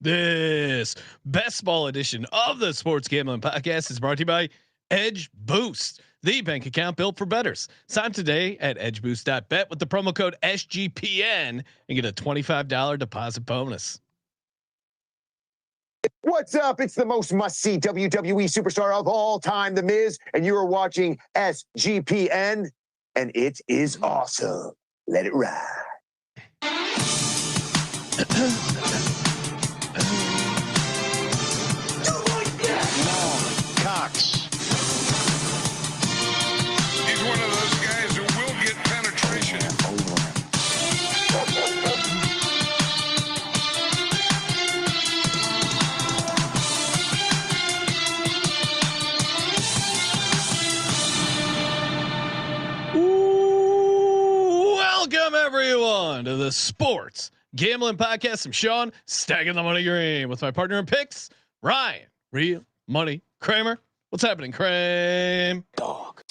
This best ball edition of the Sports Gambling Podcast is brought to you by Edge Boost, the bank account built for bettors. Sign today at edgeboost.bet with the promo code SGPN and get a $25 deposit bonus. What's up? It's the most must-see WWE superstar of all time, The Miz, and you are watching SGPN, and it is awesome. Let it ride. Cox. He's one of those guys who will get penetration. Welcome everyone to the Sports Gambling Podcast. I'm Sean, stacking the money green with my partner in picks, Ryan, Real Money Kramer. What's happening, Kramer? Dog.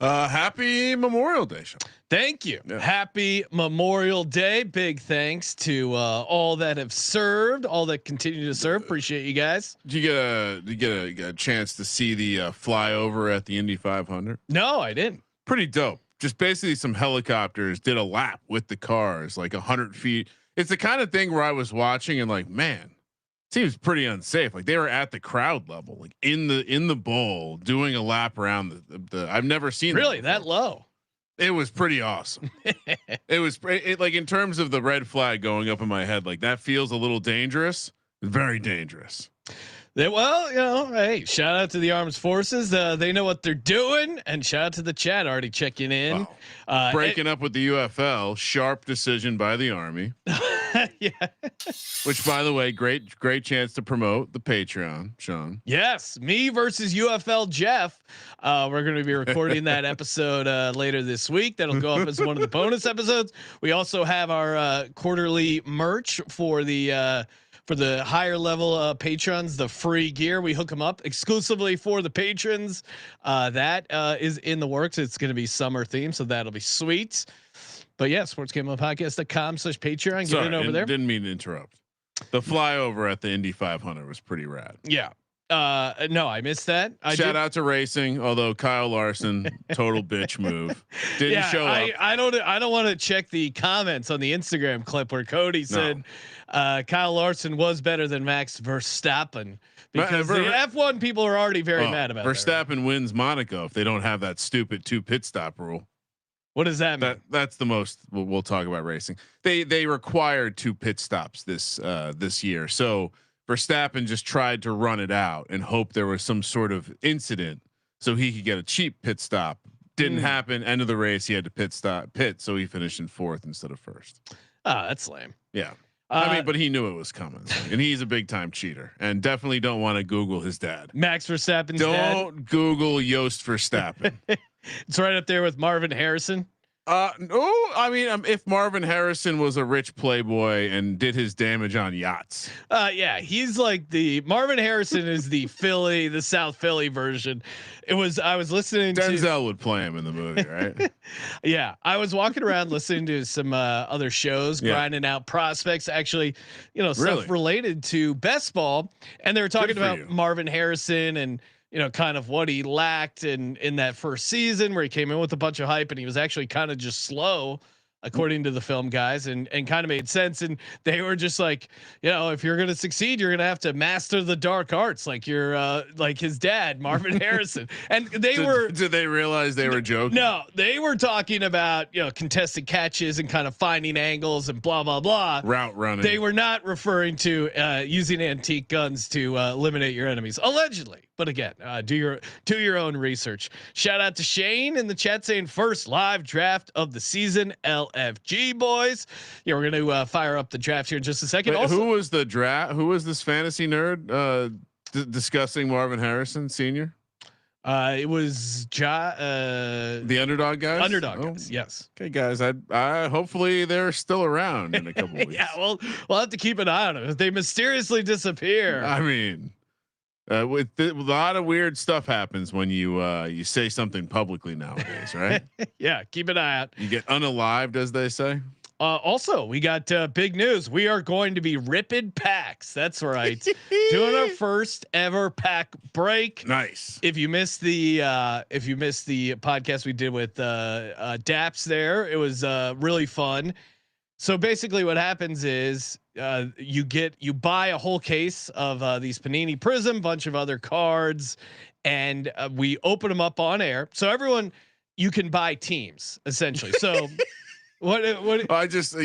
Happy Memorial Day, Sean. Thank you. Yeah. Happy Memorial Day. Big thanks to all that have served, all that continue to serve. Appreciate you guys. Did you get a chance to see the flyover at the Indy 500? No, I didn't. Pretty dope. Just basically some helicopters did a lap with the cars, like 100 feet. It's the kind of thing where I was watching and like, man, seems pretty unsafe. Like they were at the crowd level, like in the bowl, doing a lap around the I've never seen Really that low. It was pretty awesome. It was like in terms of the red flag going up in my head, like that feels a little dangerous. Very dangerous. Well, you know, hey, shout out to the armed forces. They know what they're doing, and shout out to the chat already checking in. Wow. Breaking up with the UFL, sharp decision by the Army. Yeah. Which, by the way, great chance to promote the Patreon, Sean. Yes, me versus UFL Jeff. We're going to be recording that episode later this week. That'll go up as one of the bonus episodes. We also have our quarterly merch for the higher level patrons, the free gear. We hook them up exclusively for the patrons. That is in the works. It's going to be summer theme, so that'll be sweet. But yeah, sportsgamblingpodcast.com/Patreon. Get it over there. Didn't mean to interrupt. The flyover at the Indy 500 was pretty rad. Yeah. No, I missed that. Shout out to racing, although Kyle Larson, total bitch move. Didn't show up. I don't want to check the comments on the Instagram clip where Cody said Kyle Larson was better than Max Verstappen because the F1 people are already very mad about Verstappen wins Monaco if they don't have that stupid 2 pit stop rule. What does that mean? That's the most we'll talk about racing. They required 2 pit stops this year. So Verstappen just tried to run it out and hope there was some sort of incident so he could get a cheap pit stop. Didn't happen. End of the race. He had to pit. So he finished in 4th instead of 1st. Oh, that's lame. Yeah. I mean, but he knew it was coming, and he's a big time cheater, and definitely don't want to Google his dad. Max Verstappen's don't dad. Google Yost Verstappen. It's right up there with Marvin Harrison. No, I mean, if Marvin Harrison was a rich playboy and did his damage on yachts. Yeah, he's like Marvin Harrison is the South Philly version. I was listening Denzel would play him in the movie, right? Yeah. I was walking around listening to some other shows, grinding out prospects, actually, stuff related to best ball. And they were talking about Marvin Harrison and, kind of what he lacked in that first season where he came in with a bunch of hype and he was actually kind of just slow, according to the film guys, and kind of made sense. And they were just like, if you're going to succeed, you're going to have to master the dark arts, like like his dad, Marvin Harrison. And did they realize they were joking? No, they were talking about, contested catches and kind of finding angles and blah, blah, blah. Route running. They were not referring to using antique guns to eliminate your enemies, allegedly. But again, do your own research. Shout out to Shane in the chat saying first live draft of the season, LFG boys. Yeah, we're going to fire up the draft here in just a second. Wait, who was the draft? Who was this fantasy nerd discussing Marvin Harrison Sr.? It was the Underdog guys. Underdog guys, yes. Okay, guys. I hopefully they're still around in a couple weeks. Yeah, well, we'll have to keep an eye on them if they mysteriously disappear. I mean. A lot of weird stuff happens when you say something publicly nowadays, right? Yeah, keep an eye out. You get unalived, as they say. Also, we got big news. We are going to be ripping packs. That's right. Doing our first ever pack break. Nice. If you missed the podcast we did with Daps there, it was really fun. So basically what happens is you buy a whole case of these Panini Prism, bunch of other cards, and we open them up on air. So everyone, you can buy teams essentially. So what I just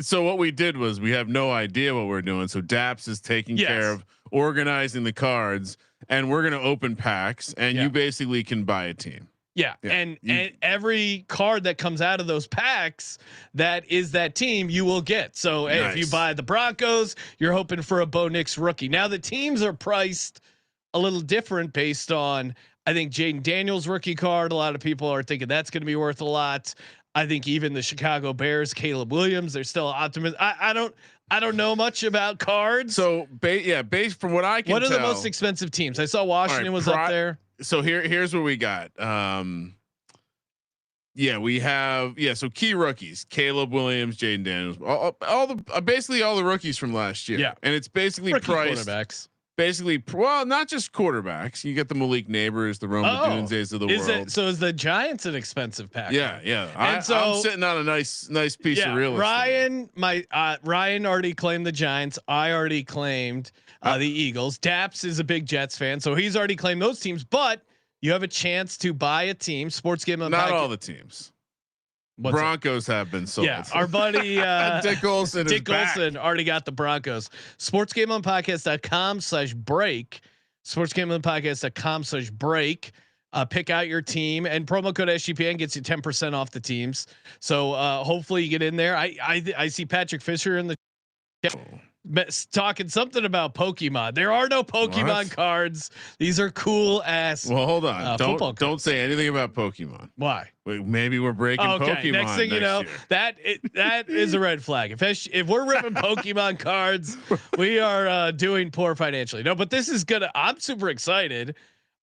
so what we did was we have no idea what we're doing. So Daps is taking care of organizing the cards, and we're gonna open packs, and you basically can buy a team. Yeah. And every card that comes out of those packs that is that team you will get. So if you buy the Broncos, you're hoping for a Bo Nix rookie. Now the teams are priced a little different based on, I think, Jaden Daniels rookie card. A lot of people are thinking that's going to be worth a lot. I think even the Chicago Bears, Caleb Williams, they're still optimistic. I don't know much about cards. So based from what I can what are tell, the most expensive teams? I saw Washington was up there. So here's what we got. We have so key rookies: Caleb Williams, Jaden Daniels, all the basically all the rookies from last year. Yeah, and it's basically rookie priced quarterbacks. Basically, well, not just quarterbacks. You get the Malik Neighbors, the Rome Odunzes of the world. So is the Giants an expensive pack? Yeah. And I'm sitting on a nice piece of real estate. Ryan already claimed the Giants. I already claimed the Eagles. Daps is a big Jets fan, so he's already claimed those teams. But you have a chance to buy a team. Sports Game. Not all the teams. Broncos have been sold. Yeah, our buddy Dick Olson already got the Broncos. Sportsgameonpodcast.com/break. Sportsgameonpodcast.com/break. Pick out your team, and promo code SGPN gets you 10% off the teams. So hopefully you get in there. I see Patrick Fisher in the talking something about Pokemon. There are no Pokemon cards. These are cool ass. Well, hold on. Don't say anything about Pokemon. Why? Maybe we're breaking Pokemon. Next thing you know, year. that is a red flag. If we're ripping Pokemon cards, we are doing poor financially. No, but this is gonna. I'm super excited.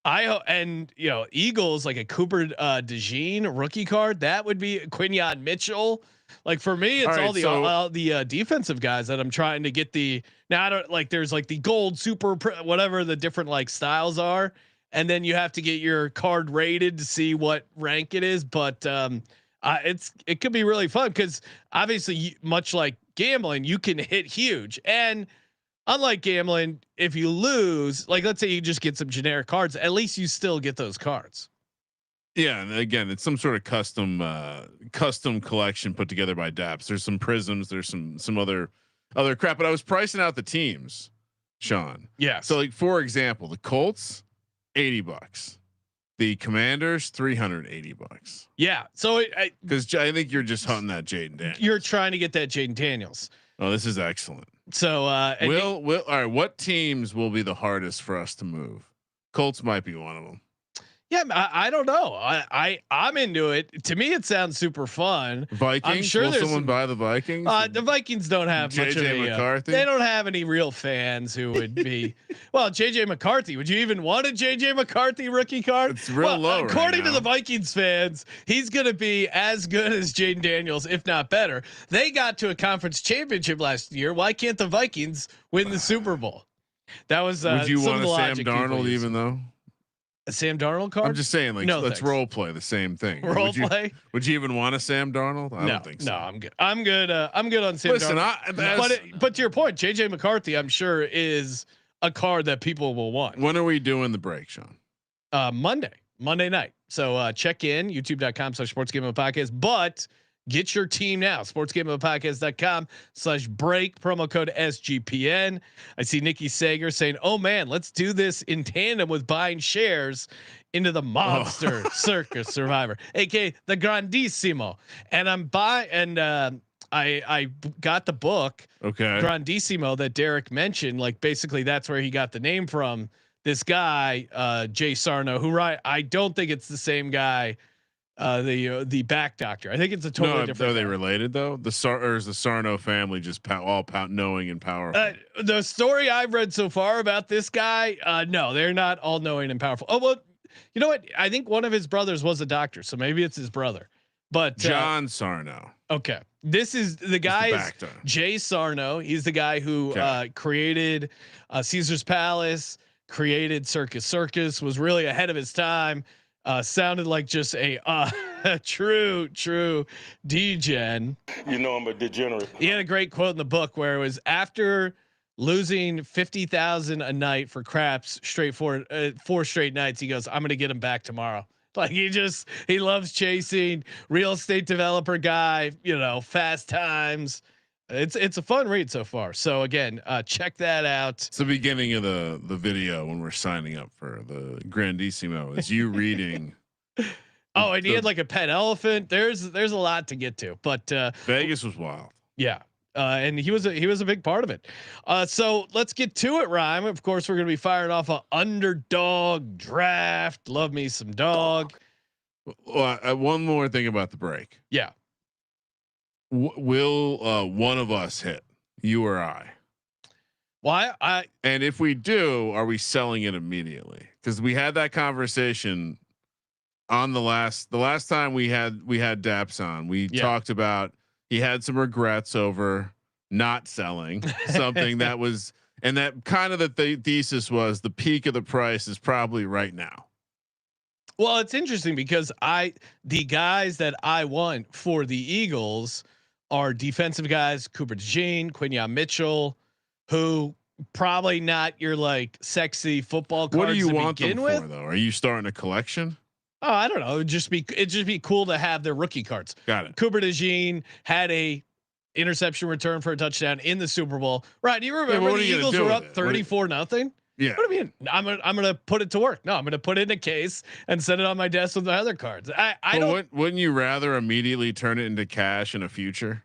Eagles like a Cooper DeJean rookie card. That would be Quinyon Mitchell. Like for me, it's all the defensive guys that I'm trying to get the. Now I don't like. There's like the gold super whatever the different like styles are, and then you have to get your card rated to see what rank it is. But it could be really fun because obviously, much like gambling, you can hit huge, and unlike gambling, if you lose, like let's say you just get some generic cards, at least you still get those cards. Yeah, and again, it's some sort of custom collection put together by Daps. There's some prisms, there's some other crap, but I was pricing out the teams, Sean. Yeah. So like for example, the Colts, $80. The Commanders, $380. Yeah. So because I think you're just hunting that Jaden Daniels. You're trying to get that Jaden Daniels. Oh, this is excellent. So all right, what teams will be the hardest for us to move? Colts might be one of them. Yeah, I don't know. I'm into it. To me, it sounds super fun. Vikings. I'm sure there's someone buy the Vikings. The Vikings don't have much of a. McCarthy. They don't have any real fans who would be. Well, JJ McCarthy. Would you even want a JJ McCarthy rookie card? It's real low. According to the Vikings fans, he's going to be as good as Jaden Daniels, if not better. They got to a conference championship last year. Why can't the Vikings win the Super Bowl? That was. Would you want a Sam Darnold even though? A Sam Darnold card? I'm just saying, like, let's role play the same thing. Play? Would you even want a Sam Darnold? I don't think so. No, I'm good. I'm good on Sam Darnold. But to your point, JJ McCarthy, I'm sure is a card that people will want. When are we doing the break, Sean? Monday night. So check in youtube.com/sportsgamepodcast, but get your team now. Sportsgamepodcast.com/break, promo code SGPN. I see Nikki Sager saying, "Oh man, let's do this in tandem with buying shares into the Monster Circus Survivor, aka the Grandissimo." And I got the book, Grandissimo, that Derek mentioned. Like basically, that's where he got the name from. This guy, Jay Sarno, who I don't think it's the same guy. The back doctor. I think it's a totally different. Are they related though? The Sarno family just all knowing and powerful. The story I've read so far about this guy, no, they're not all knowing and powerful. Oh well, you know what? I think one of his brothers was a doctor, so maybe it's his brother. but John Sarno. Okay, this is the guy is Jay Sarno. He's the guy who created Caesar's Palace, created Circus Circus, was really ahead of his time. Sounded like just a true degen. You know I'm a degenerate. He had a great quote in the book where it was after losing 50,000 a night for craps for 4 straight nights. He goes, I'm going to get him back tomorrow. Like he loves chasing. Real estate developer guy, Fast Times. It's a fun read so far. So again, check that out. It's the beginning of the video when we're signing up for the Grandissimo. It's you reading. Oh, and he had like a pet elephant. There's a lot to get to, but Vegas was wild. Yeah. And he was a big part of it. So let's get to it, Ryan. Of course, we're going to be firing off a Underdog draft. Love me some dog. Well, one more thing about the break. Yeah. Will one of us hit, you or I? Why? And if we do, are we selling it immediately? Because we had that conversation on the last time we had Daps on. We talked about. He had some regrets over not selling something that was, and that kind of the thesis was the peak of the price is probably right now. Well, it's interesting because the guys that I want for the Eagles are defensive guys, Cooper DeJean, Quinyon Mitchell, who probably not your like sexy football cards. What do you want them for though? Are you starting a collection? Oh, I don't know. It'd just be cool to have their rookie cards. Got it. Cooper DeJean had a interception return for a touchdown in the Super Bowl. Right? Do you remember the Eagles were up 34-0? Yeah. What do you mean? I'm gonna put it to work. No, I'm gonna put it in a case and set it on my desk with my other cards. I don't. Wouldn't you rather immediately turn it into cash in a future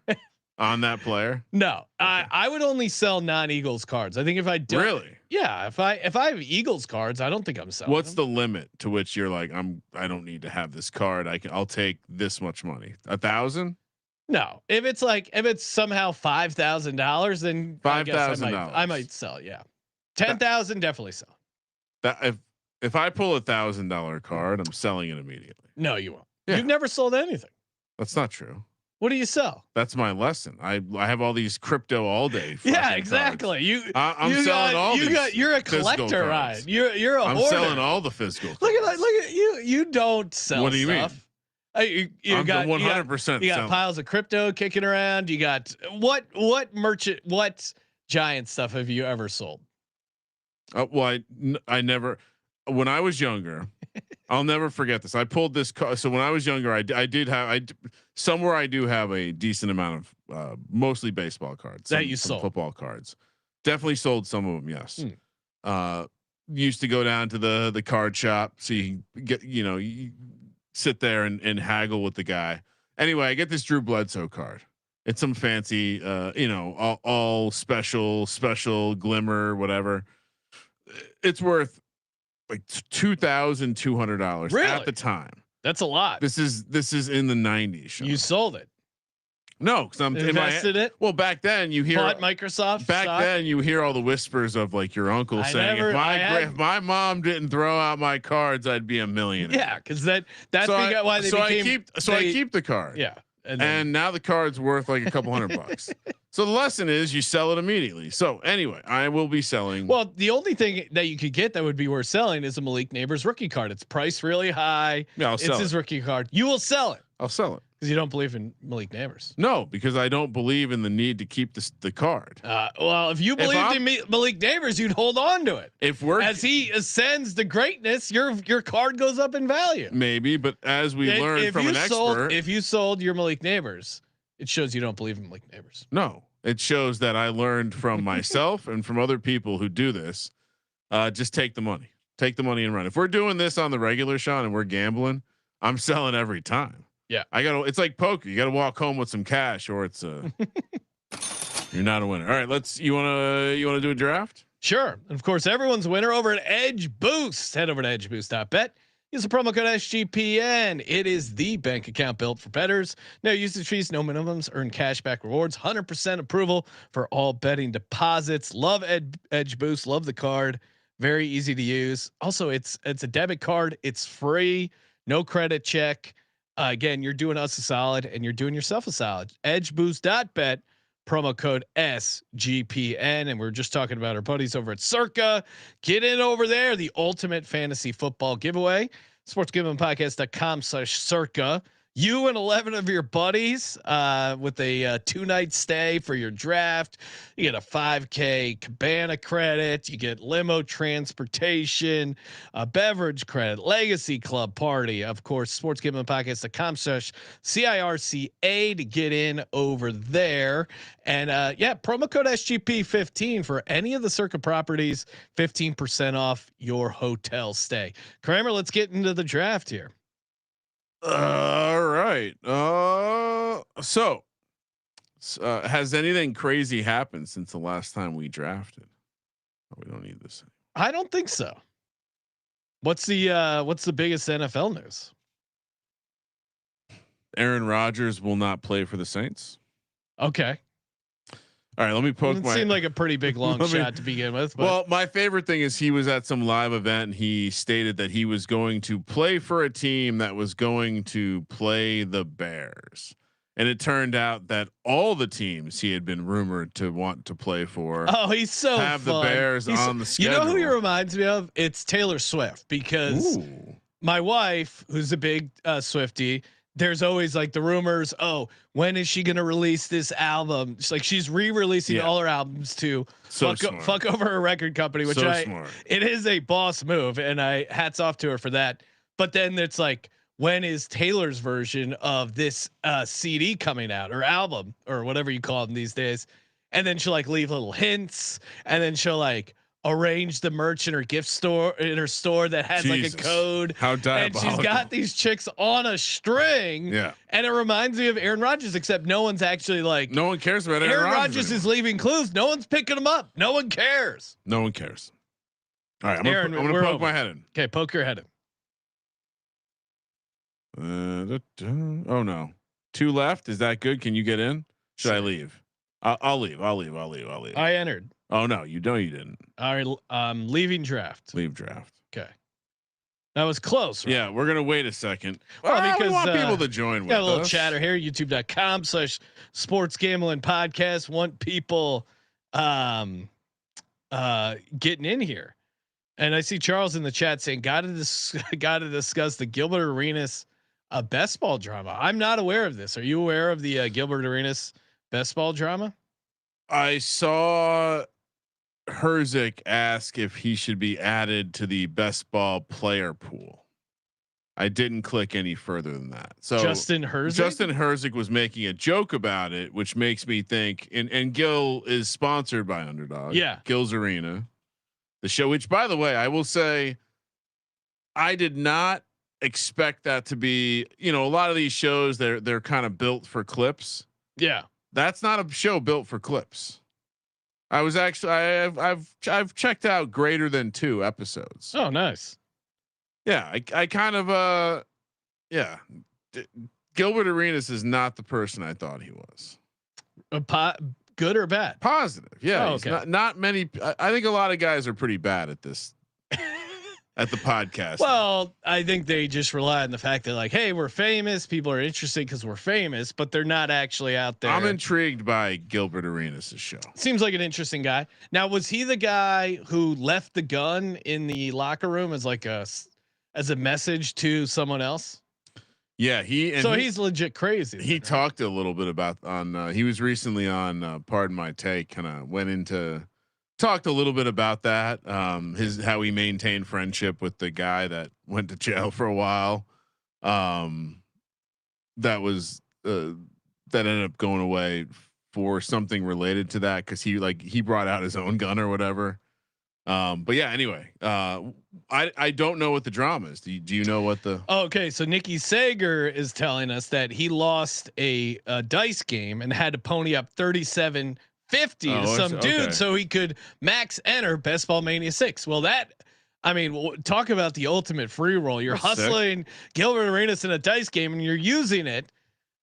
on that player? No, okay. I would only sell non-Eagles cards. I think if I don't, really, yeah, if I have Eagles cards, I don't think I'm selling. What's them. the limit to which you're like, I don't need to have this card. I'll take this much money. 1,000? No, if it's somehow $5,000, then $5,000. I might sell. Yeah, 10,000 definitely sell. That if I pull $1,000 card, I'm selling it immediately. No, you won't. Yeah. You've never sold anything. That's not true. What do you sell? That's my lesson. I have all these crypto all day. Yeah, exactly. Cards. I'm selling all. You're a collector, Ryan. You're a I'm hoarder. selling all the physical. Look at you. You don't sell. What do you stuff. mean? You got 100%. You got piles of crypto kicking around. You got what giant stuff have you ever sold? Well, I never. When I was younger, I'll never forget this. I pulled this card. So when I was younger, I do have a decent amount of mostly baseball cards that you sold. Football cards. Definitely sold some of them. Yes. Used to go down to the card shop so you get you sit there and haggle with the guy. Anyway, I get this Drew Bledsoe card. It's some fancy, all special glimmer, whatever. It's worth like $2,200 really? At the time. That's a lot. This is in the 90s. Sean. You sold it. No, because I'm invested it. Well, back then you hear bought Microsoft. Back stock? then you hear all the whispers of like your uncle saying, if my mom didn't throw out my cards, I'd be a millionaire. Yeah, because that's why they became. I keep the card. Yeah, and now the card's worth like a couple $100. So the lesson is you sell it immediately. So anyway, I will be selling. Well, the only thing that you could get that would be worth selling is a Malik Neighbors rookie card. It's priced really high. Yeah, I'll sell it's his rookie card. You will sell it. I'll sell it. Because you don't believe in Malik Neighbors. No, because I don't believe in the need to keep the card. Well, if you believed in Malik Neighbors, you'd hold on to it. As he ascends to greatness, your card goes up in value. Maybe, but as we learned from an expert, if you sold your Malik Neighbors, it shows you don't believe in Malik Neighbors. No, it shows that I learned from myself and from other people who do this. Just take the money and run. If we're doing this on the regular, Sean, and we're gambling, I'm selling every time. Yeah, it's like poker. You got to walk home with some cash, or it's you're not a winner. All right, you want to do a draft? Sure. And of course, everyone's a winner over at Edge Boost. Head over to edgeboost.bet. Use the promo code SGPN. It is the bank account built for bettors. No usage fees, no minimums. Earn cash back rewards. 100% approval for all betting deposits. Love Edge Boost. Love the card. Very easy to use. Also, it's a debit card. It's free. No credit check. Again, you're doing us a solid and you're doing yourself a solid. Edgeboost.bet, promo code SGPN. And we're just talking about our buddies over at Circa. Get in over there. The ultimate fantasy football giveaway. Sportsgamblingpodcast.com/circa. You and 11 of your buddies with a 2-night stay for your draft. You get a $5K cabana credit. You get limo transportation, a beverage credit, legacy club party. Of course, sportsgamblingpodcast.com/CIRCA to get in over there. And promo code SGP15 for any of the Circa properties, 15% off your hotel stay. Kramer, let's get into the draft here. All right. So has anything crazy happened since the last time we drafted? Oh, we don't need this. I don't think so. What's the biggest NFL news? Aaron Rodgers will not play for the Saints. Okay. All right, let me poke it seemed like a pretty big long shot to begin with. But. Well, my favorite thing is he was at some live event and he stated that he was going to play for a team that was going to play the Bears. And it turned out that all the teams he had been rumored to want to play for. Oh, he's so have fun. The Bears on the schedule. You know who he reminds me of? It's Taylor Swift, because my wife, who's a big Swiftie, there's always like the rumors. Oh, when is she going to release this album? She's re-releasing all her albums to fuck over her record company, which it is a boss move, and I hats off to her for that. But then it's like, when is Taylor's version of this CD coming out, or album, or whatever you call them these days? And then she'll like leave little hints, and then she'll like arrange the merch in her gift store, in her store, that has like a code. How diabolical. And she's got these chicks on a string. Yeah. And it reminds me of Aaron Rodgers, except no one's actually like, no one cares about Aaron Rodgers is leaving clues. No one's picking them up. No one cares. No one cares. All right. I'm going to poke my head in. Okay. Poke your head in. Oh no. 2 left. Is that good? Can you get in? Should I leave? I'll leave. I entered. Oh no, you didn't. All right, leaving draft. Leave draft. Okay, that was close. Right? Yeah, we're gonna wait a second. Well, because we want people to join. Got with a little us. chatter here. YouTube.com/sports gambling podcast. Want people getting in here, and I see Charles in the chat saying, "Got to discuss the Gilbert Arenas best ball drama." I'm not aware of this. Are you aware of the Gilbert Arenas best ball drama? I saw Herzig ask if he should be added to the best ball player pool. I didn't click any further than that. So Justin Herzig was making a joke about it, which makes me think, and Gil is sponsored by Underdog. Yeah. Gil's Arena, the show, which by the way, I will say, I did not expect that to be, a lot of these shows, they're kind of built for clips. Yeah. That's not a show built for clips. I was actually I've checked out greater than 2 episodes. Oh, nice. Yeah, I kind of Gilbert Arenas is not the person I thought he was. Good or bad? Positive. Yeah. Oh, okay. Not many. I think a lot of guys are pretty bad at this. At the podcast. Well, I think they just rely on the fact that like, hey, we're famous. People are interested because we're famous, but they're not actually out there. I'm intrigued by Gilbert Arenas' show. Seems like an interesting guy. Now, was he the guy who left the gun in the locker room as like as a message to someone else? Yeah, he's legit crazy. He talked a little bit about he was recently on Pardon My Take, kind of talked a little bit about that. How he maintained friendship with the guy that went to jail for a while. That ended up going away for something related to that. Cause he brought out his own gun or whatever. But yeah, anyway, I don't know what the drama is. Do you know what the? Okay. So Nikki Sager is telling us that he lost a dice game and had to pony up 37.50 to some dude so he could max enter Best Ball Mania 6. Well, talk about the ultimate free roll. You're hustling Gilbert Arenas in a dice game and you're using it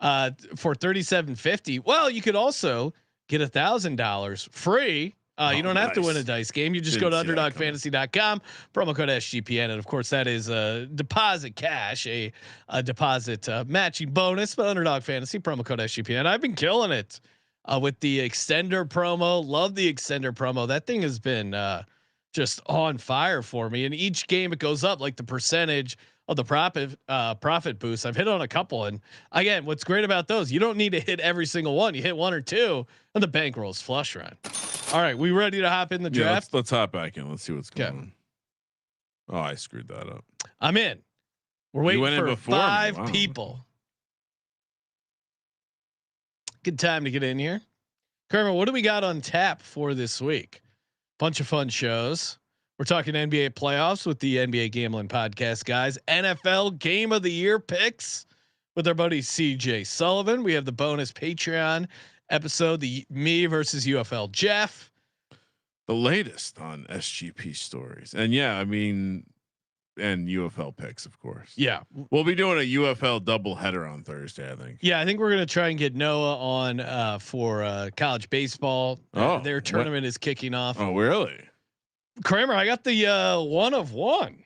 for 37.50. Well, you could also get $1,000 free You don't have to win a dice game. You just go to underdogfantasy.com, promo code SGPN. And of course that is a deposit cash, a deposit matching bonus, but Underdog Fantasy promo code SGPN. I've been killing it with the extender promo. Love the extender promo. That thing has been just on fire for me. And each game it goes up, like the percentage of the profit boost. I've hit on a couple, and again, what's great about those, you don't need to hit every single one. You hit one or two, and the bankroll's flush run. All right, we ready to hop in the draft? Let's hop back in. Let's see what's going on. Oh, I screwed that up. I'm in. We're waiting for 5 people. Good time to get in here. Kermit, what do we got on tap for this week? Bunch of fun shows. We're talking NBA playoffs with the NBA Gambling Podcast guys. NFL Game of the Year picks with our buddy CJ Sullivan. We have the bonus Patreon episode, the me versus UFL Jeff. The latest on SGP stories, and and UFL picks, of course. Yeah, we'll be doing a UFL doubleheader on Thursday, I think. Yeah, I think we're gonna try and get Noah on for college baseball. Their tournament is kicking off. Oh, really? Kramer, I got the 1 of 1.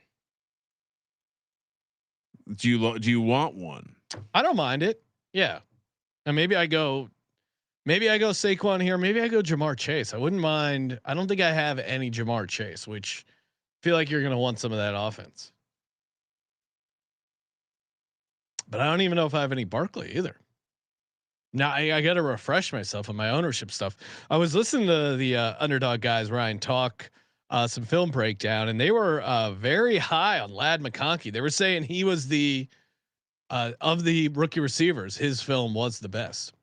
Do you want one? I don't mind it. Yeah, and maybe I go Saquon here. Maybe I go Jamar Chase. I wouldn't mind. I don't think I have any Jamar Chase, which I feel like you're going to want some of that offense. But I don't even know if I have any Barkley either. Now I got to refresh myself on my ownership stuff. I was listening to the Underdog guys, Ryan, talk some film breakdown, and they were very high on Ladd McConkey. They were saying he was the of the rookie receivers, his film was the best.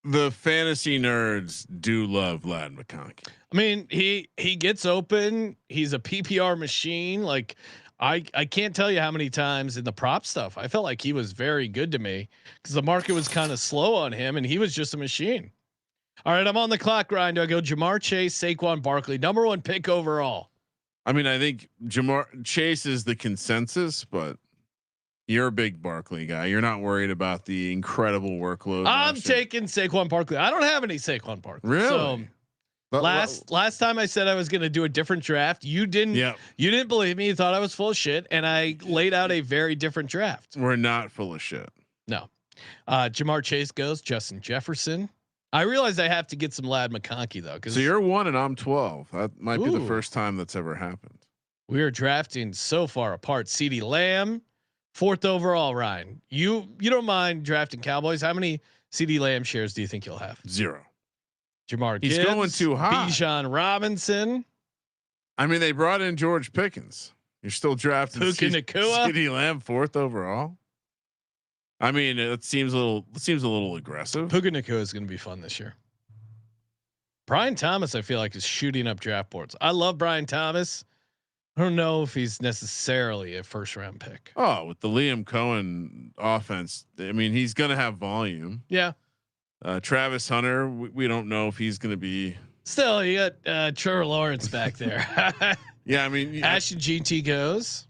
The fantasy nerds do love Ladd McConkey. I mean, he gets open. He's a PPR machine. Like I can't tell you how many times in the prop stuff I felt like he was very good to me because the market was kind of slow on him and he was just a machine. All right, I'm on the clock, Ryan. Do I go Jamar Chase, Saquon Barkley, number 1 pick overall? I mean, I think Jamar Chase is the consensus, but you're a big Barkley guy. You're not worried about the incredible workload. I'm taking Saquon Barkley. I don't have any Saquon Barkley. Really? So last time I said I was going to do a different draft, you didn't. Yep. You didn't believe me. You thought I was full of shit, and I laid out a very different draft. We're not full of shit. No. Jamar Chase goes. Justin Jefferson. I realize I have to get some Ladd McConkey though. So you're 1 and I'm 12. That might be the first time that's ever happened. We are drafting so far apart. CeeDee Lamb, 4th overall. Ryan, you don't mind drafting Cowboys? How many CeeDee Lamb shares do you think you'll have? 0. Jamar He's Gibbs, going too high. Bijan Robinson. I mean, they brought in George Pickens. You're still drafting CeeDee Lamb 4th overall. I mean, it seems a little aggressive. Puka Nacua is going to be fun this year. Brian Thomas, I feel like, is shooting up draft boards. I love Brian Thomas. I don't know if he's necessarily a 1st round pick. Oh, with the Liam Cohen offense, I mean, he's going to have volume. Yeah. Travis Hunter, we don't know if he's going to be. Still, you got Trevor Lawrence back there. Yeah, I mean, Ashton GT goes.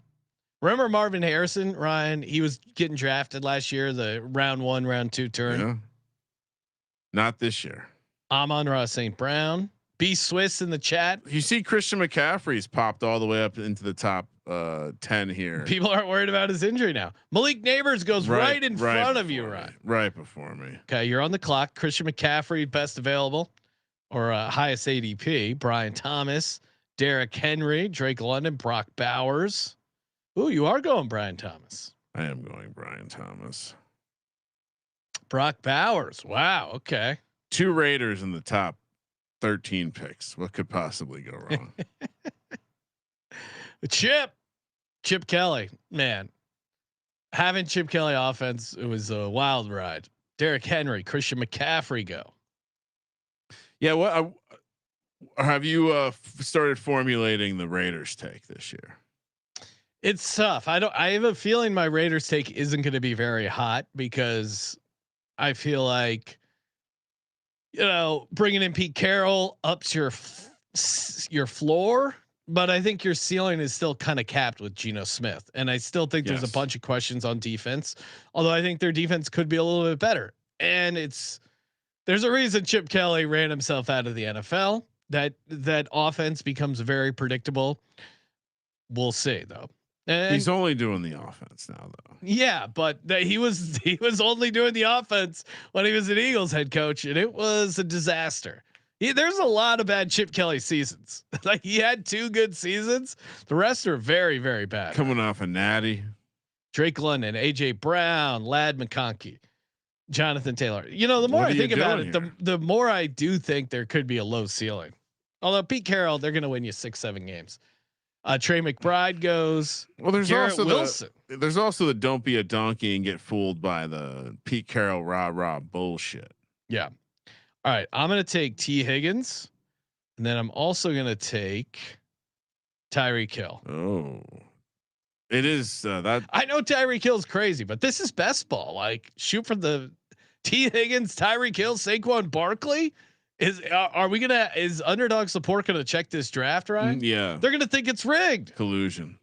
Remember Marvin Harrison, Ryan? He was getting drafted last year, the round 1, round 2 turn. Yeah. Not this year. Amon-Ra St. Brown. B Swiss in the chat. You see Christian McCaffrey's popped all the way up into the top 10 here. People aren't worried about his injury now. Malik Neighbors goes right in front of you, Ryan. Right before me. Okay, you're on the clock. Christian McCaffrey, best available or highest ADP. Brian Thomas, Derrick Henry, Drake London, Brock Bowers. Ooh, you are going Brian Thomas. I am going Brian Thomas. Brock Bowers. Wow. Okay. 2 Raiders in the top 13 picks. What could possibly go wrong? Chip Kelly, man, having Chip Kelly offense, it was a wild ride. Derrick Henry, Christian McCaffrey go. Yeah. What have you started formulating the Raiders take this year? It's tough. I have a feeling my Raiders take isn't going to be very hot because I feel like, bringing in Pete Carroll ups your floor, but I think your ceiling is still kind of capped with Geno Smith. And I still think there's a bunch of questions on defense, although I think their defense could be a little bit better. And it's There's a reason Chip Kelly ran himself out of the NFL. That offense becomes very predictable. We'll see though. And he's only doing the offense now, though. Yeah, but he was only doing the offense when he was an Eagles head coach, and it was a disaster. There's a lot of bad Chip Kelly seasons. Like he had 2 good seasons. The rest are very, very bad. Coming off a natty. Drake London, AJ Brown, Ladd McConkey, Jonathan Taylor. You know, the more I think about it, the more I do think there could be a low ceiling. Although Pete Carroll, they're going to win you 6-7 games. Trey McBride goes. Well, there's Garrett also Wilson. There's also the don't be a donkey and get fooled by the Pete Carroll rah bullshit. Yeah. All right. I'm going to take T Higgins, and then I'm also going to take Tyreek Hill. Oh, it is that. I know Tyreek Hill's crazy, but this is best ball. Like shoot for the T Higgins, Tyreek Hill, Saquon Barkley. Is Underdog support going to check this draft, right? Yeah, they're going to think it's rigged. Collusion.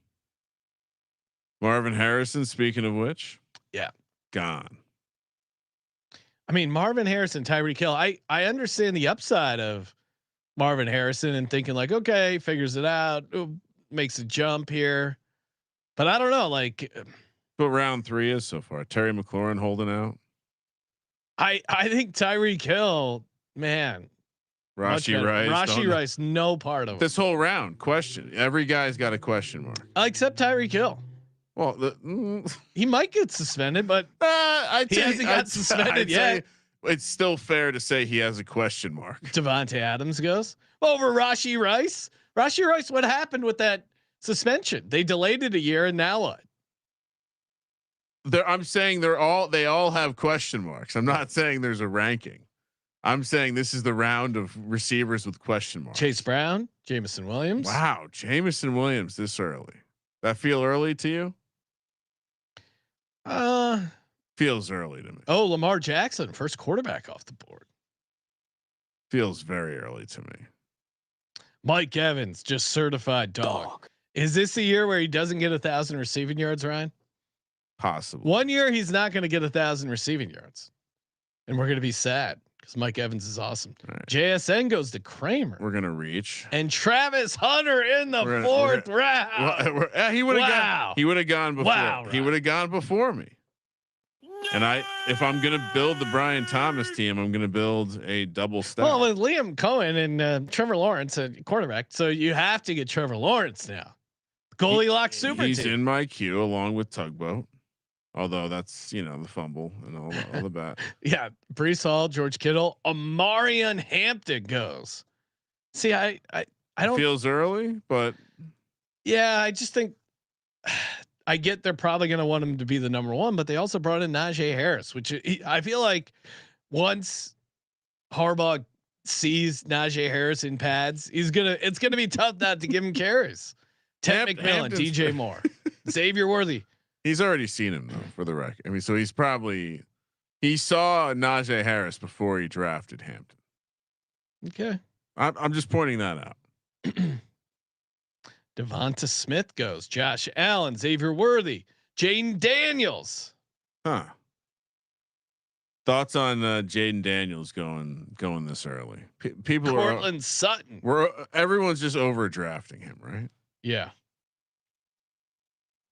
Marvin Harrison. Speaking of which, yeah, gone. I mean, Marvin Harrison, Tyreek Hill. I understand the upside of Marvin Harrison and thinking like, okay, figures it out, makes a jump here, but I don't know. Like, what round 3 is so far? Terry McLaurin holding out. I think Tyreek Hill. Man, Rashee Rice, no part of this whole round. Question: every guy's got a question mark, except Tyreek Hill. Well, he might get suspended, but he hasn't got suspended yet. It's still fair to say he has a question mark. Devontae Adams goes over Rashee Rice. Rashee Rice, what happened with that suspension? They delayed it a year, and now what? I'm saying they all have question marks. I'm not saying there's a ranking. I'm saying this is the round of receivers with question marks. Chase Brown, Jameson Williams. Wow, Jameson Williams this early. That feel early to you? Feels early to me. Oh, Lamar Jackson, first quarterback off the board. Feels very early to me. Mike Evans, just certified dog. Is this the year where he doesn't get 1,000 receiving yards, Ryan? Possible. 1 year he's not going to get 1,000 receiving yards, and we're going to be sad. Mike Evans is awesome. Right. JSN goes to Kramer. We're gonna reach and Travis Hunter in the 4th round. He would have gone. He would have gone before. Wow, he would have gone before me. And if I'm gonna build the Brian Thomas team, I'm gonna build a double stack. Well, with Liam Cohen and Trevor Lawrence at quarterback, so you have to get Trevor Lawrence now. Goalie lock super. He's team. In my queue along with Tugboat. Although that's the fumble and all the bat. Yeah, Breece Hall, George Kittle, Amarian Hampton goes. See, I don't. Feels early, but yeah, I just think I get they're probably going to want him to be the number 1, but they also brought in Najee Harris, which I feel like once Harbaugh sees Najee Harris in pads, it's gonna be tough not to give him carries. Ted McMillan, DJ Moore, Xavier Worthy. He's already seen him though, for the record. I mean, so he saw Najee Harris before he drafted Hampton. Okay, I'm just pointing that out. Devonta Smith goes. Josh Allen, Xavier Worthy, Jaden Daniels. Huh. Thoughts on Jaden Daniels going this early? People Cortland Sutton. Everyone's just overdrafting him, right? Yeah.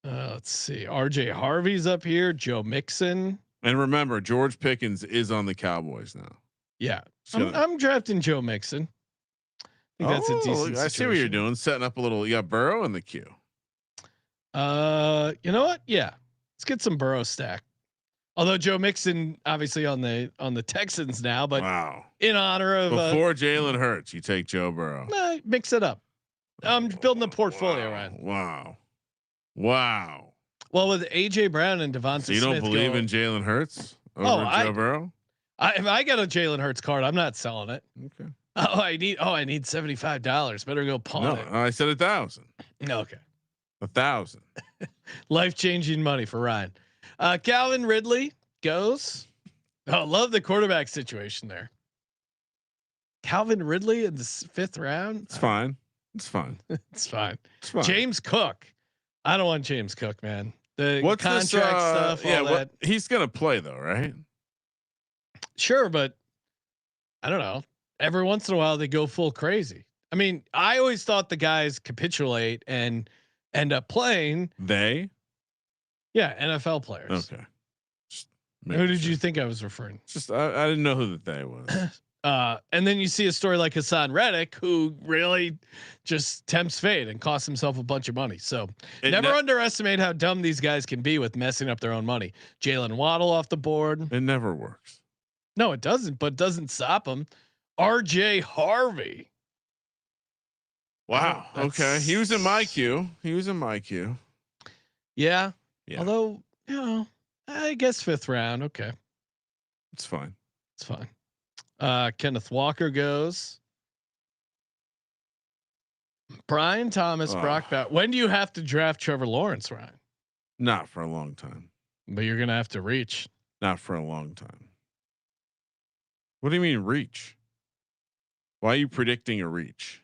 Let's see. RJ Harvey's up here. Joe Mixon. And remember, George Pickens is on the Cowboys now. Yeah. I'm drafting Joe Mixon. I think that's a decent situation. I see what you're doing. Setting up a little. You got Burrow in the queue. You know what? Yeah. Let's get some Burrow stack. Although Joe Mixon obviously on the Texans now, but wow. In honor of before Jalen Hurts, you take Joe Burrow. Mix it up. I'm building a portfolio, Ryan. Wow. Well, with AJ Brown and Devonta Smith, you don't believe in Jalen Hurts over Joe Burrow? If I got a Jalen Hurts card, I'm not selling it. Okay. I need $75. Better go pawn it. I said 1,000. Okay. 1,000. Life-changing money for Ryan. Calvin Ridley goes. Oh, love the quarterback situation there. Calvin Ridley in the 5th round. It's fine. It's fine. It's fine. James Cook. I don't want James Cook, man. The what's contract this, stuff. Yeah, he's gonna play though, right? Sure, but I don't know. Every once in a while they go full crazy. I mean, I always thought the guys capitulate and end up playing. They? Yeah, NFL players. Okay. Who did you think I was referring? Just I didn't know who the they was. And then you see a story like Hassan Reddick, who really just tempts fate and costs himself a bunch of money. So never underestimate how dumb these guys can be with messing up their own money. Jalen Waddle off the board. It never works. No, it doesn't, but doesn't stop him. RJ Harvey. Wow. Okay. He was in my queue. Yeah. Although, I guess 5th round. Okay. It's fine. Kenneth Walker goes. Brian Thomas, Brock Bowers. When do you have to draft Trevor Lawrence, Ryan? Not for a long time. But you're going to have to reach. Not for a long time. What do you mean reach? Why are you predicting a reach?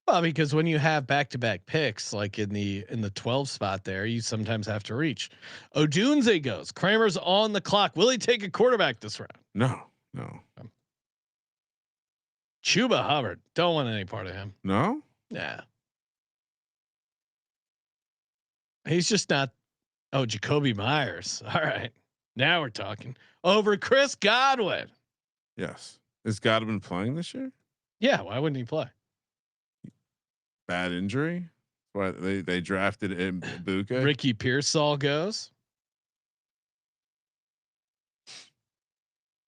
Well, because when you have back-to-back picks, like in the 12 spot there, you sometimes have to reach. Odunze goes. Kramer's on the clock. Will he take a quarterback this round? No. Chuba Hubbard. Don't want any part of him. No. Yeah. He's just not. Oh, Jacoby Myers. All right. Now we're talking over Chris Godwin. Yes. Has Godwin playing this year? Yeah. Why wouldn't he play? Bad injury. Why they drafted him? Buka. Ricky Pearsall goes.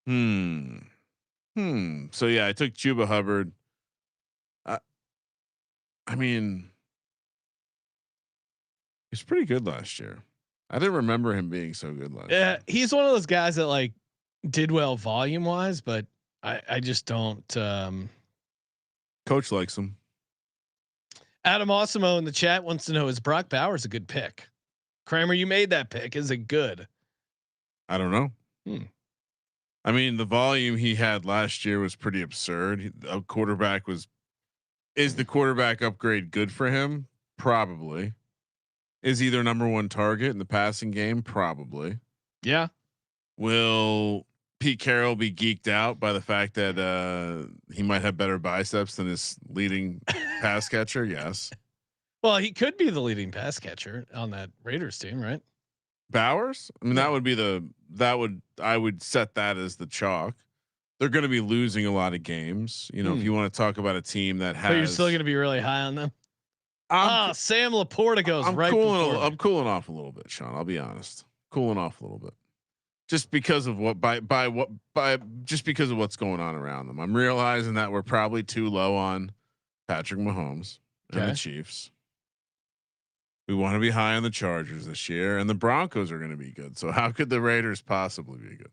So yeah, I took Chuba Hubbard. I mean, he's pretty good last year. I didn't remember him being so good last year. Yeah, he's one of those guys that like did well volume wise, but I just don't. Coach likes him. Adam Osimo in the chat wants to know, is Brock Bowers a good pick? Kramer, you made that pick. Is it good? I don't know. I mean, the volume he had last year was pretty absurd. A quarterback is the quarterback upgrade good for him? Probably. Is he their number one target in the passing game? Probably. Yeah. Will Pete Carroll be geeked out by the fact that he might have better biceps than his leading pass catcher? Yes. Well, he could be the leading pass catcher on that Raiders team, right? Bowers? I mean, I would set that as the chalk. They're going to be losing a lot of games. You know, if you want to talk about a team that has, but you're still going to be really high on them. Sam Laporta goes. I'm cooling off a little bit, Sean. I'll be honest. Cooling off a little bit. Just because of just because of what's going on around them. I'm realizing that we're probably too low on Patrick Mahomes and the Chiefs. We want to be high on the Chargers this year, and the Broncos are going to be good. So how could the Raiders possibly be good?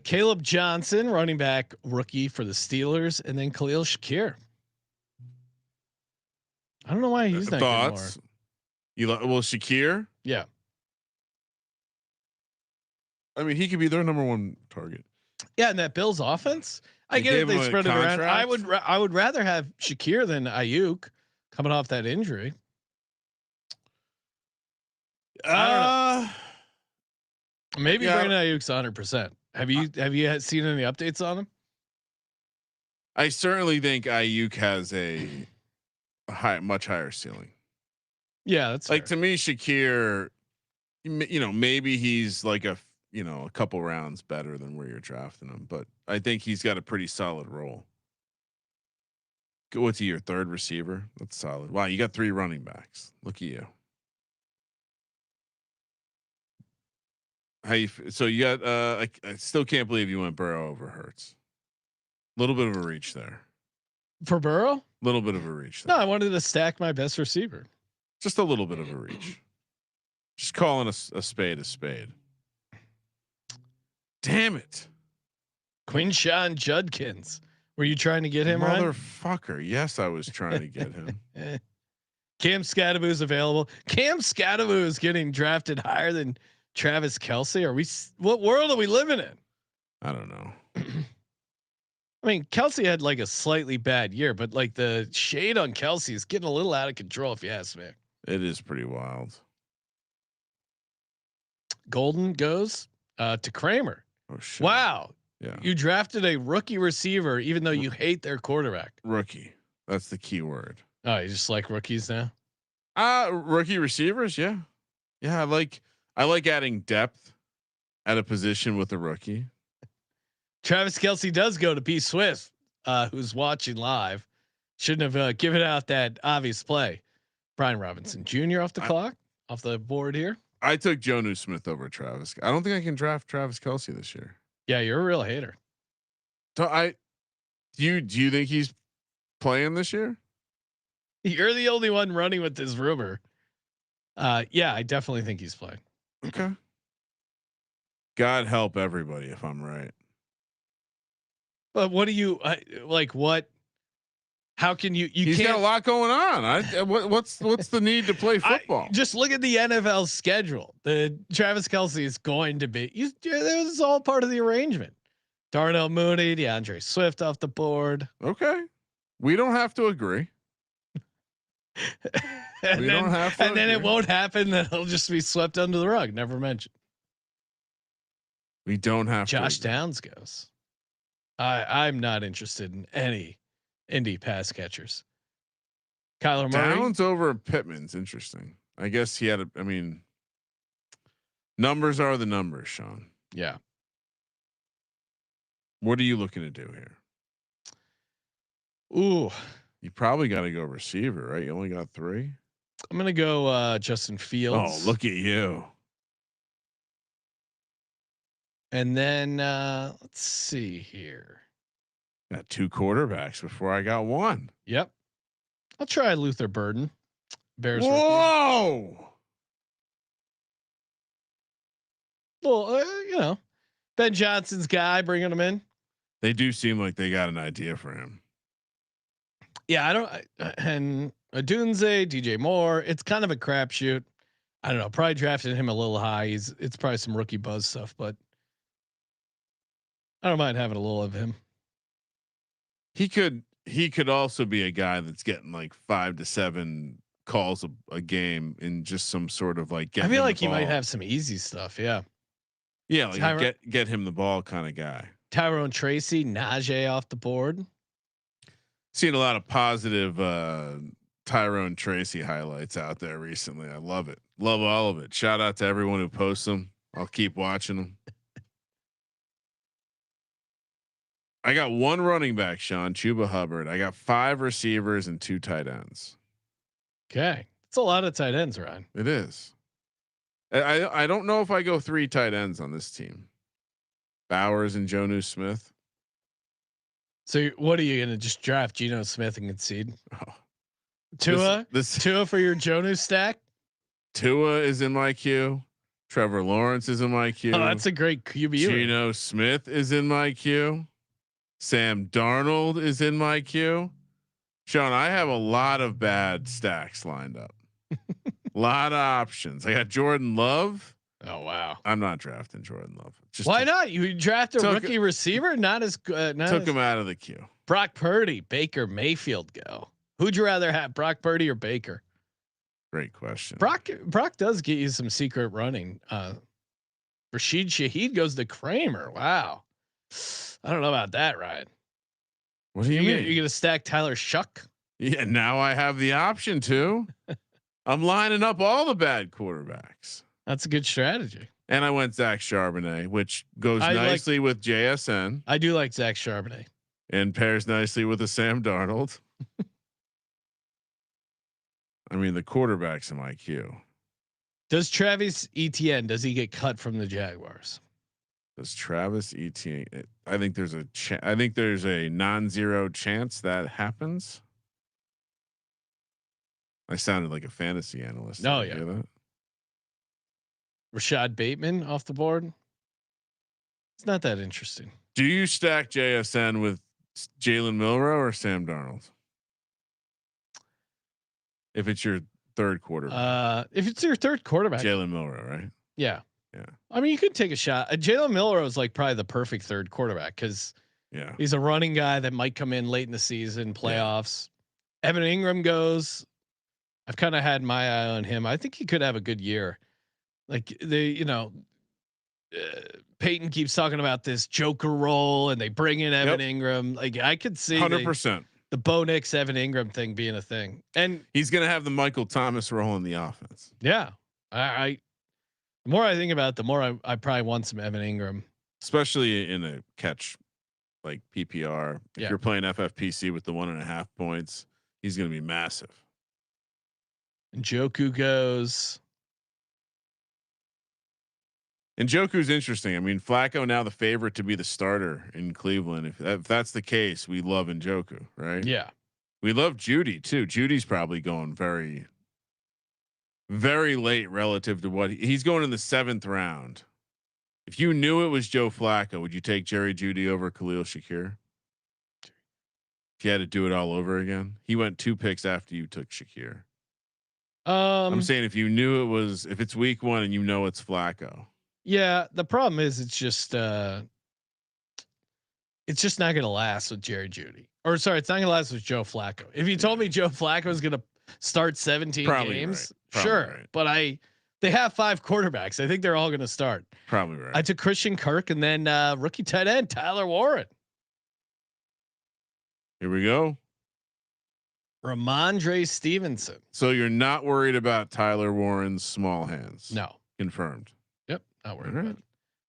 Caleb Johnson, running back rookie for the Steelers, and then Khalil Shakir. I don't know why he's not thoughts. Shakir? Yeah. I mean, he could be their number one target. Yeah, and that Bills offense. I get it. They spread it around. I would rather have Shakir than Ayuk coming off that injury. Maybe Brandon Ayuk's 100%. Have you seen any updates on him? I certainly think Ayuk has a much higher ceiling. Yeah, that's like fair. To me, Shakir. Maybe he's like a couple rounds better than where you're drafting him, but I think he's got a pretty solid role. Go to your third receiver. That's solid. Wow, you got 3 running backs. Look at you. So you got I still can't believe you went Burrow over Hurts. A little bit of a reach there. For Burrow? A little bit of a reach there. No, I wanted to stack my best receiver. Just a little bit of a reach. Just calling a spade a spade. Damn it. Quinshawn Judkins. Were you trying to get him, motherfucker? Right? Yes, I was trying to get him. Cam Scattaboo's available. Cam Scattaboo is getting drafted higher than Travis Kelce. What world are we living in? I don't know. I mean, Kelce had like a slightly bad year, but like the shade on Kelce is getting a little out of control, if you ask me. It is pretty wild. Golden goes to Kramer. Oh shit! Wow. Yeah. You drafted a rookie receiver, even though you hate their quarterback. Rookie. That's the key word. Oh, you just like rookies now? Rookie receivers. Yeah. Yeah. I like adding depth at a position with a rookie. Travis Kelce does go to B Swift, who's watching live. Shouldn't have given out that obvious play. Brian Robinson Jr. off the clock, off the board here. I took Jonnu Smith over Travis. I don't think I can draft Travis Kelce this year. Yeah, you're a real hater. So do you think he's playing this year? You're the only one running with this rumor. Yeah, I definitely think he's playing. Okay. God help everybody if I'm right. But what do you like? What? How can you? He's can't, got a lot going on. What's the need to play football? Just look at the NFL schedule. The Travis Kelce is going to be. This is all part of the arrangement. Darnell Mooney, DeAndre Swift off the board. Okay, we don't have to agree. And then it won't happen. Then it'll just be swept under the rug. Never mentioned. We don't have. Josh Downs goes. I'm not interested in any Indy pass catchers. Kyler Murray. Downs over Pittman's interesting. I guess he had numbers are the numbers, Sean. Yeah. What are you looking to do here? Ooh. You probably got to go receiver, right? You only got 3. I'm going to go Justin Fields. Oh, look at you. And then let's see here. Got 2 quarterbacks before I got 1. Yep. I'll try Luther Burden. Bears. Whoa. Well, Ben Johnson's guy, bringing him in. They do seem like they got an idea for him. Yeah, and Adunze, DJ Moore. It's kind of a crapshoot. I don't know. Probably drafted him a little high. It's probably some rookie buzz stuff, but I don't mind having a little of him. He could also be a guy that's getting like 5 to 7 calls a game in just some sort of like. I feel like he might have some easy stuff. Yeah. Yeah, like get him the ball kind of guy. Tyrone Tracy, Najee off the board. Seen a lot of positive Tyrone Tracy highlights out there recently. I love it. Love all of it. Shout out to everyone who posts them. I'll keep watching them. I got 1 running back, Sean Chuba Hubbard. I got 5 receivers and 2 tight ends. Okay, it's a lot of tight ends, Ryan. It is. I don't know if I go 3 tight ends on this team. Bowers and Jonnu Smith. So what are you going to just draft Geno Smith and concede? Oh. Tua for your Jonnu stack. Tua is in my queue. Trevor Lawrence is in my queue. Oh, that's a great QB. Geno Smith is in my queue. Sam Darnold is in my queue. Sean, I have a lot of bad stacks lined up. A lot of options. I got Jordan Love. Oh wow! I'm not drafting Jordan Love. Why not? You draft a rookie receiver, not as good. Took him out of the queue. Brock Purdy, Baker Mayfield go. Who'd you rather have, Brock Purdy or Baker? Great question. Brock does get you some secret running. Rashid Shaheed goes to Kramer. Wow. I don't know about that, Ryan. What do you mean? You're gonna stack Tyler Shuck? Yeah, now I have the option to. I'm lining up all the bad quarterbacks. That's a good strategy. And I went Zach Charbonnet, which goes nicely with JSN. I do like Zach Charbonnet. And pairs nicely with a Sam Darnold. I mean, the quarterbacks in my queue. Does Travis Etienne, does he get cut from the Jaguars? Does Travis Etienne? I think there's a non-zero chance that happens. I sounded like a fantasy analyst. Oh yeah. Rashad Bateman off the board. It's not that interesting. Do you stack JSN with Jalen Milroe or Sam Darnold? If it's your third quarterback. If it's your third quarterback, Jalen Milroe, right? Yeah. Yeah. I mean, you could take a shot. Jalen Milroe is like probably the perfect third quarterback because he's a running guy that might come in late in the season, playoffs. Yeah. Evan Ingram goes. I've kind of had my eye on him. I think he could have a good year. Like Peyton keeps talking about this Joker role, and they bring in Evan Ingram. Like I could see 100% the Bo Nix Evan Ingram thing being a thing, and he's going to have the Michael Thomas role in the offense. Yeah, I the more I think about it, the more I probably want some Evan Ingram, especially in a catch like PPR. If you're playing FFPC with the 1.5 points, he's going to be massive. And Njoku goes. And Njoku's interesting. I mean, Flacco now the favorite to be the starter in Cleveland. If that's the case, we love Njoku, right? Yeah, we love Judy too. Judy's probably going very, very late relative to what he's going in the 7th round. If you knew it was Joe Flacco, would you take Jerry Judy over Khalil Shakir? If you had to do it all over again, he went 2 picks after you took Shakir. I'm saying if you knew if it's week 1 and you know it's Flacco. Yeah, the problem is it's just not going to last with Jerry Judy. Or sorry, it's not going to last with Joe Flacco. If you told me Joe Flacco was going to start 17 games, sure, right. But they have 5 quarterbacks. I think they're all going to start. Probably right. I took Christian Kirk and then rookie tight end Tyler Warren. Here we go. Ramondre Stevenson. So you're not worried about Tyler Warren's small hands? No. Confirmed. Yep. Not worried about it.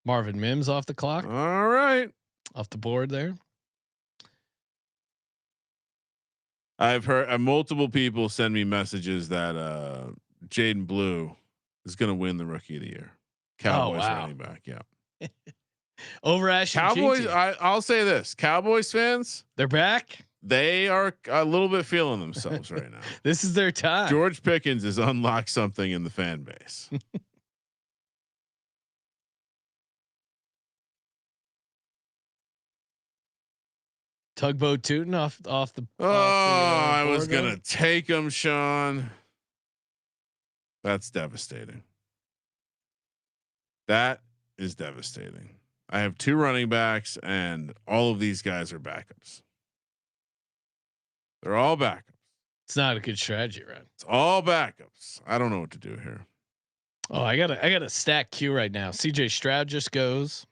Marvin Mims off the clock. All right. Off the board there. I've heard multiple people send me messages that Jaden Blue is going to win the Rookie of the Year. Cowboys running back. Yeah. Over Ashton Cowboys. I'll say this: Cowboys fans, they're back. They are a little bit feeling themselves right now. This is their time. George Pickens has unlocked something in the fan base. Tugboat Tootin off the. I was gonna take him, Sean. That's devastating. That is devastating. I have 2 running backs, and all of these guys are backups. They're all backups. It's not a good strategy, right? It's all backups. I don't know what to do here. Oh, I got a stack queue right now. CJ Stroud just goes.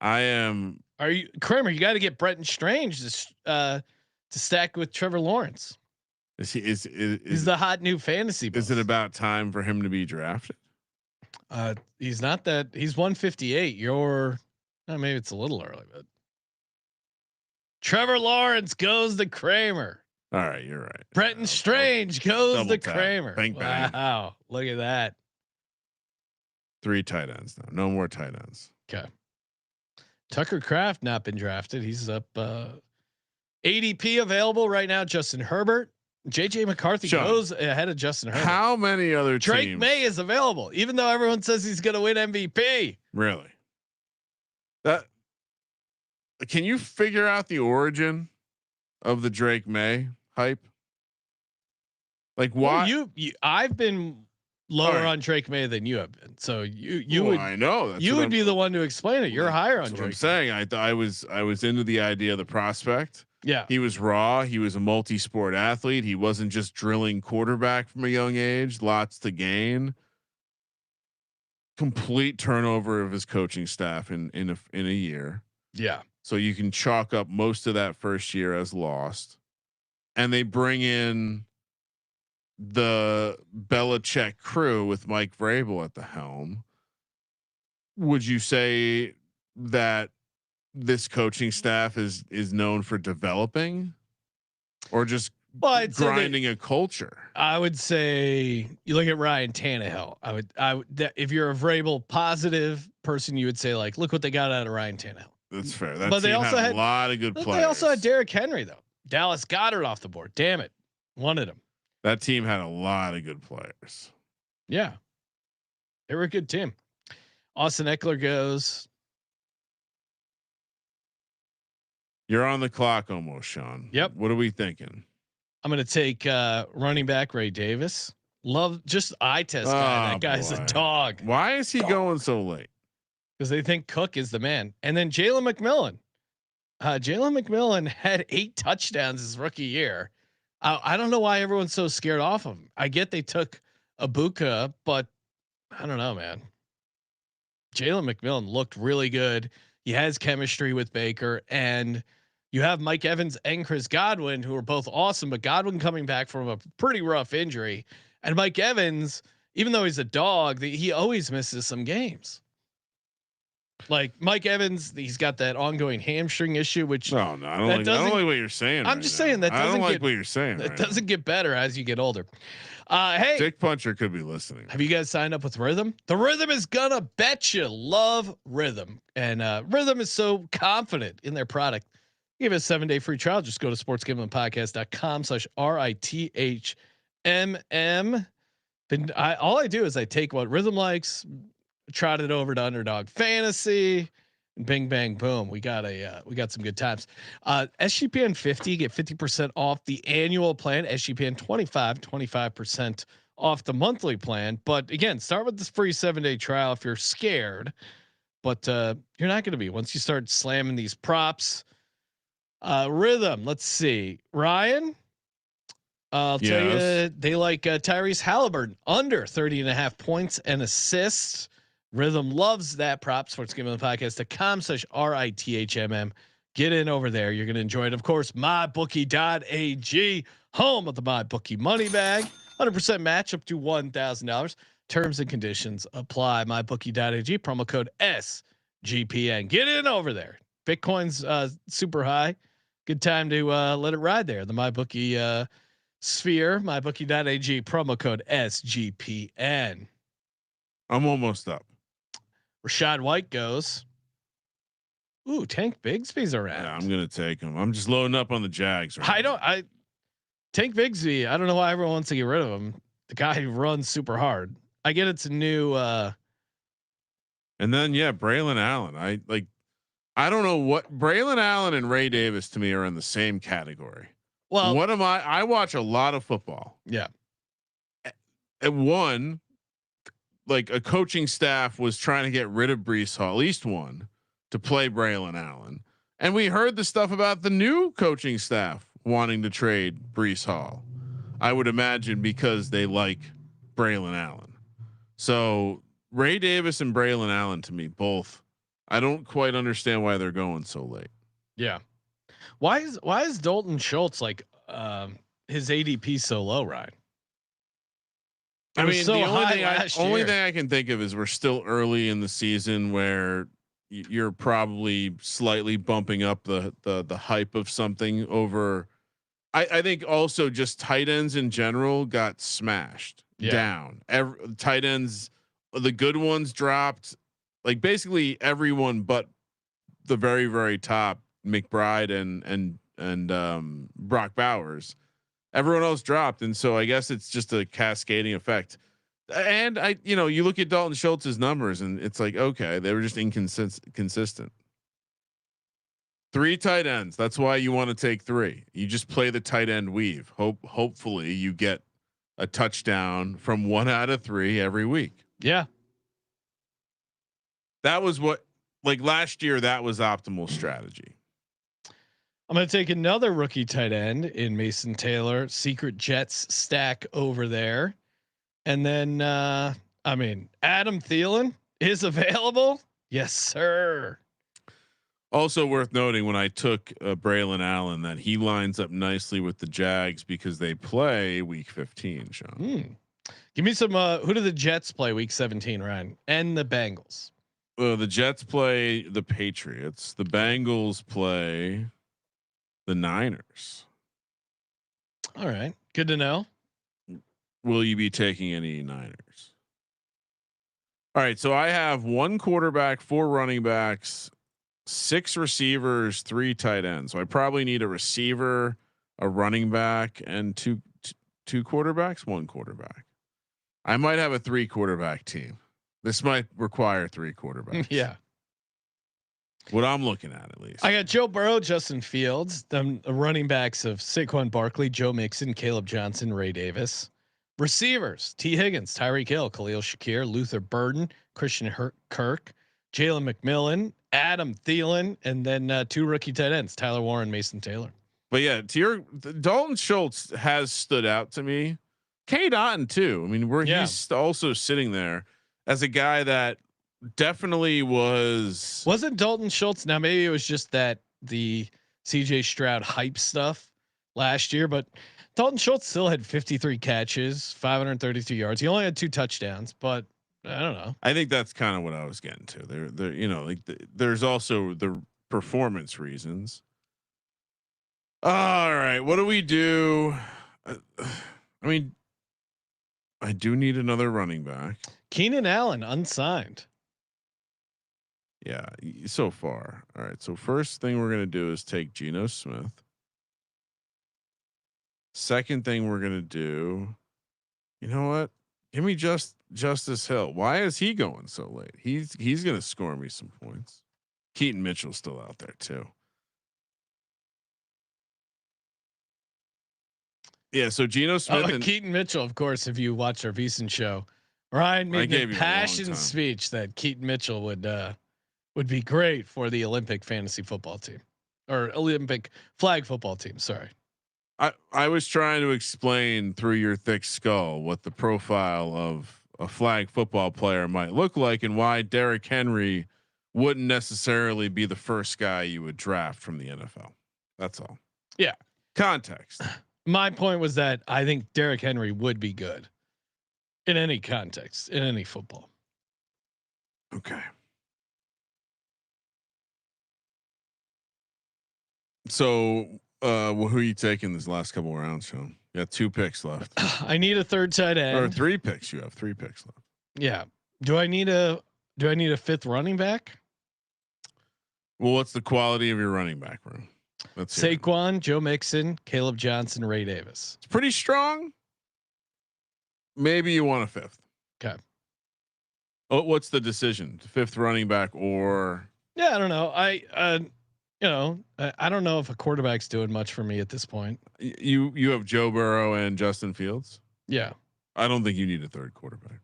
I am. Are you Kramer? You got to get Bretton Strange to stack with Trevor Lawrence. Is he's the hot new fantasy boss. Is it about time for him to be drafted? He's not that. He's 158. Maybe it's a little early, but Trevor Lawrence goes to Kramer. All right, you're right. Bretton Strange goes to Kramer. Bang, bang. Wow, look at that. 3 tight ends now. No more tight ends. Okay. Tucker Kraft not been drafted. He's up. ADP available right now. Justin Herbert. JJ McCarthy goes ahead of Justin Herbert. How many other Drake teams? May is available, even though everyone says he's going to win MVP. Really? Can you figure out the origin of the Drake May hype? Like why? Well, I've been lower on Drake May than you have been. So you would. I know you would be the one to explain it. You're higher on Drake. I'm saying I was into the idea of the prospect. Yeah. He was raw. He was a multi-sport athlete. He wasn't just drilling quarterback from a young age, lots to gain. Complete turnover of his coaching staff in a year. Yeah. So you can chalk up most of that first year as lost. And they bring in the Belichick crew with Mike Vrabel at the helm. Would you say that this coaching staff is known for developing or just grinding a culture? I would say you look at Ryan Tannehill. I would if you're a Vrabel positive person, you would say like, look what they got out of Ryan Tannehill. That's fair. That but they also had a lot of good players. They also had Derrick Henry though. Dallas Goedert off the board. Damn it. Wanted him. That team had a lot of good players. Yeah. They were a good team. Austin Eckler goes. You're on the clock almost, Sean. Yep. What are we thinking? I'm going to take running back Ray Davis. Love just eye test guy. That guy's a dog. Why is he going so late? Because they think Cook is the man. And then Jalen McMillan. Jalen McMillan had 8 touchdowns his rookie year. I don't know why everyone's so scared off of him. I get they took Ibuka, but I don't know, man. Jalen McMillan looked really good. He has chemistry with Baker, and you have Mike Evans and Chris Godwin, who are both awesome. But Godwin coming back from a pretty rough injury, and Mike Evans, even though he's a dog, he always misses some games. Like Mike Evans, he's got that ongoing hamstring issue, which I don't like what you're saying. I'm just saying that doesn't I don't like what you're saying. It doesn't get better as you get older. Hey, Dick Puncher could be listening. Have you guys signed up with Rhythm? The Rhythm is gonna bet you love Rhythm, and Rhythm is so confident in their product. Give it a 7-day free trial. Just go to sportsgamblingpodcast.com/RITHMM. Then all I do is I take what Rhythm likes, trot it over to Underdog Fantasy, and bing bang boom. We got some good times. SGPN 50 get 50% off the annual plan. SGPN 25% off the monthly plan. But again, start with this free 7-day trial if you're scared. But you're not going to be once you start slamming these props. Rhythm. Let's see, Ryan. I'll tell you, they like Tyrese Halliburton under 30.5 points and assists. Rhythm loves that prop. sportsgamblingpodcast.com/RITHMM. Get in over there. You're going to enjoy it. Of course, mybookie.ag, home of the MyBookie money bag. 100% match up to $1,000. Terms and conditions apply. mybookie.ag, promo code SGPN. Get in over there. Bitcoin's super high. Good time to let it ride there. The MyBookie sphere, mybookie.ag, promo code SGPN. I'm almost up. Rashad White goes. Ooh, Tank Bigsby's around. Yeah, I'm gonna take him. I'm just loading up on the Jags. Right Tank Bigsby. I don't know why everyone wants to get rid of him. The guy who runs super hard. I get it's a new. And then Braylon Allen. I don't know what Braylon Allen and Ray Davis to me are in the same category. Well, what am I? I watch a lot of football. Yeah. At one, like a coaching staff was trying to get rid of Breece Hall, at least one, to play Braylon Allen. And we heard the stuff about the new coaching staff wanting to trade Breece Hall. I would imagine because they like Braylon Allen. So Ray Davis and Braylon Allen to me, both, I don't quite understand why they're going so late. Yeah. Why is Dalton Schultz like his ADP so low, Ryan? I mean, so the only thing I can think of is we're still early in the season where you're probably slightly bumping up the hype of something over. I think also just tight ends in general got smashed down. Tight ends, the good ones dropped, like basically everyone but the very, very top, McBride and Brock Bowers. Everyone else dropped, and so I guess it's just a cascading effect. And you look at Dalton Schultz's numbers, and it's like, okay, they were just inconsistent. 3 tight ends. That's why you want to take 3. You just play the tight end weave. Hopefully you get a touchdown from 1 out of 3 every week. Yeah. That was what, like last year, that was optimal strategy. I'm going to take another rookie tight end in Mason Taylor, secret Jets stack over there. And then, Adam Thielen is available. Yes, sir. Also worth noting when I took Braylon Allen that he lines up nicely with the Jags because they play week 15, Sean. Give me some, who do the Jets play week 17, Ryan? And the Bengals. The Jets play the Patriots. The Bengals play the Niners. All right. Good to know. Will you be taking any Niners? All right. So I have 1 quarterback, 4 running backs, 6 receivers, 3 tight ends. So I probably need a receiver, a running back, and two quarterbacks, 1 quarterback. I might have a 3 quarterback team. This might require 3 quarterbacks. Yeah. What I'm looking at least. I got Joe Burrow, Justin Fields, the running backs of Saquon Barkley, Joe Mixon, Caleb Johnson, Ray Davis. Receivers: T. Higgins, Tyreek Hill, Khalil Shakir, Luther Burden, Christian Kirk, Jalen McMillan, Adam Thielen, and then 2 rookie tight ends: Tyler Warren, Mason Taylor. But yeah, Dalton Schultz has stood out to me. K. Dotton too. I mean, he's also sitting there as a guy that definitely was. Wasn't Dalton Schultz? Now maybe it was just that the CJ Stroud hype stuff last year, but Dalton Schultz still had 53 catches, 532 yards. He only had 2 touchdowns, but I don't know. I think that's kind of what I was getting to. There, there's also the performance reasons. All right, what do we do? I mean, I do need another running back. Keenan Allen unsigned. Yeah, so far. All right. So first thing we're gonna do is take Geno Smith. Second thing we're gonna do, you know what? Give me Justice Hill. Why is he going so late? He's gonna score me some points. Keaton Mitchell's still out there too. Yeah. So Geno Smith and Keaton Mitchell, of course. If you watch our VSiN show, Ryan made a passion speech that Keaton Mitchell would be great for the Olympic fantasy football team or Olympic flag football team. Sorry. I was trying to explain through your thick skull what the profile of a flag football player might look like and why Derrick Henry wouldn't necessarily be the first guy you would draft from the NFL. That's all. Yeah. Context. My point was that I think Derrick Henry would be good in any context, in any football. Okay. So, who are you taking this last couple of rounds, Sean? You got 2 picks left. I need a third tight end. Or 3 picks. You have 3 picks left. Yeah. Do I need a 5th running back? Well, what's the quality of your running back room? Let's Saquon, Joe Mixon, Caleb Johnson, Ray Davis. It's pretty strong. Maybe you want a 5th. Okay. Oh, what's the decision? 5th running back or? Yeah, I don't know. I don't know if a quarterback's doing much for me at this point. You have Joe Burrow and Justin Fields. Yeah. I don't think you need a 3rd quarterback.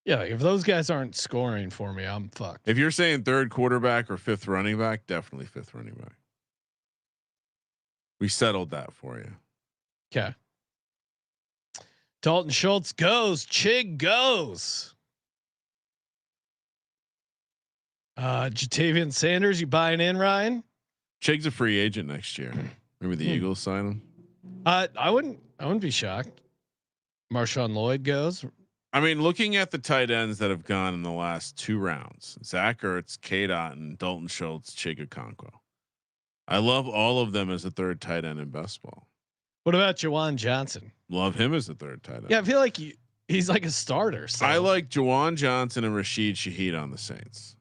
Yeah, if those guys aren't scoring for me, I'm fucked. If you're saying 3rd quarterback or 5th running back, definitely 5th running back. We settled that for you. Okay. Dalton Schultz goes. Chig goes. Jatavian Sanders, you buying in, Ryan? Chig's a free agent next year. Remember the Eagles sign him? I wouldn't be shocked. Marshawn Lloyd goes. I mean, looking at the tight ends that have gone in the last 2 rounds, Zach Ertz, Cade Otton, Dalton Schultz, Chig Okonkwo. I love all of them as a 3rd tight end in best ball. What about Juwan Johnson? Love him as a 3rd tight end. Yeah, I feel like he's like a starter. So. I like Juwan Johnson and Rashid Shaheed on the Saints.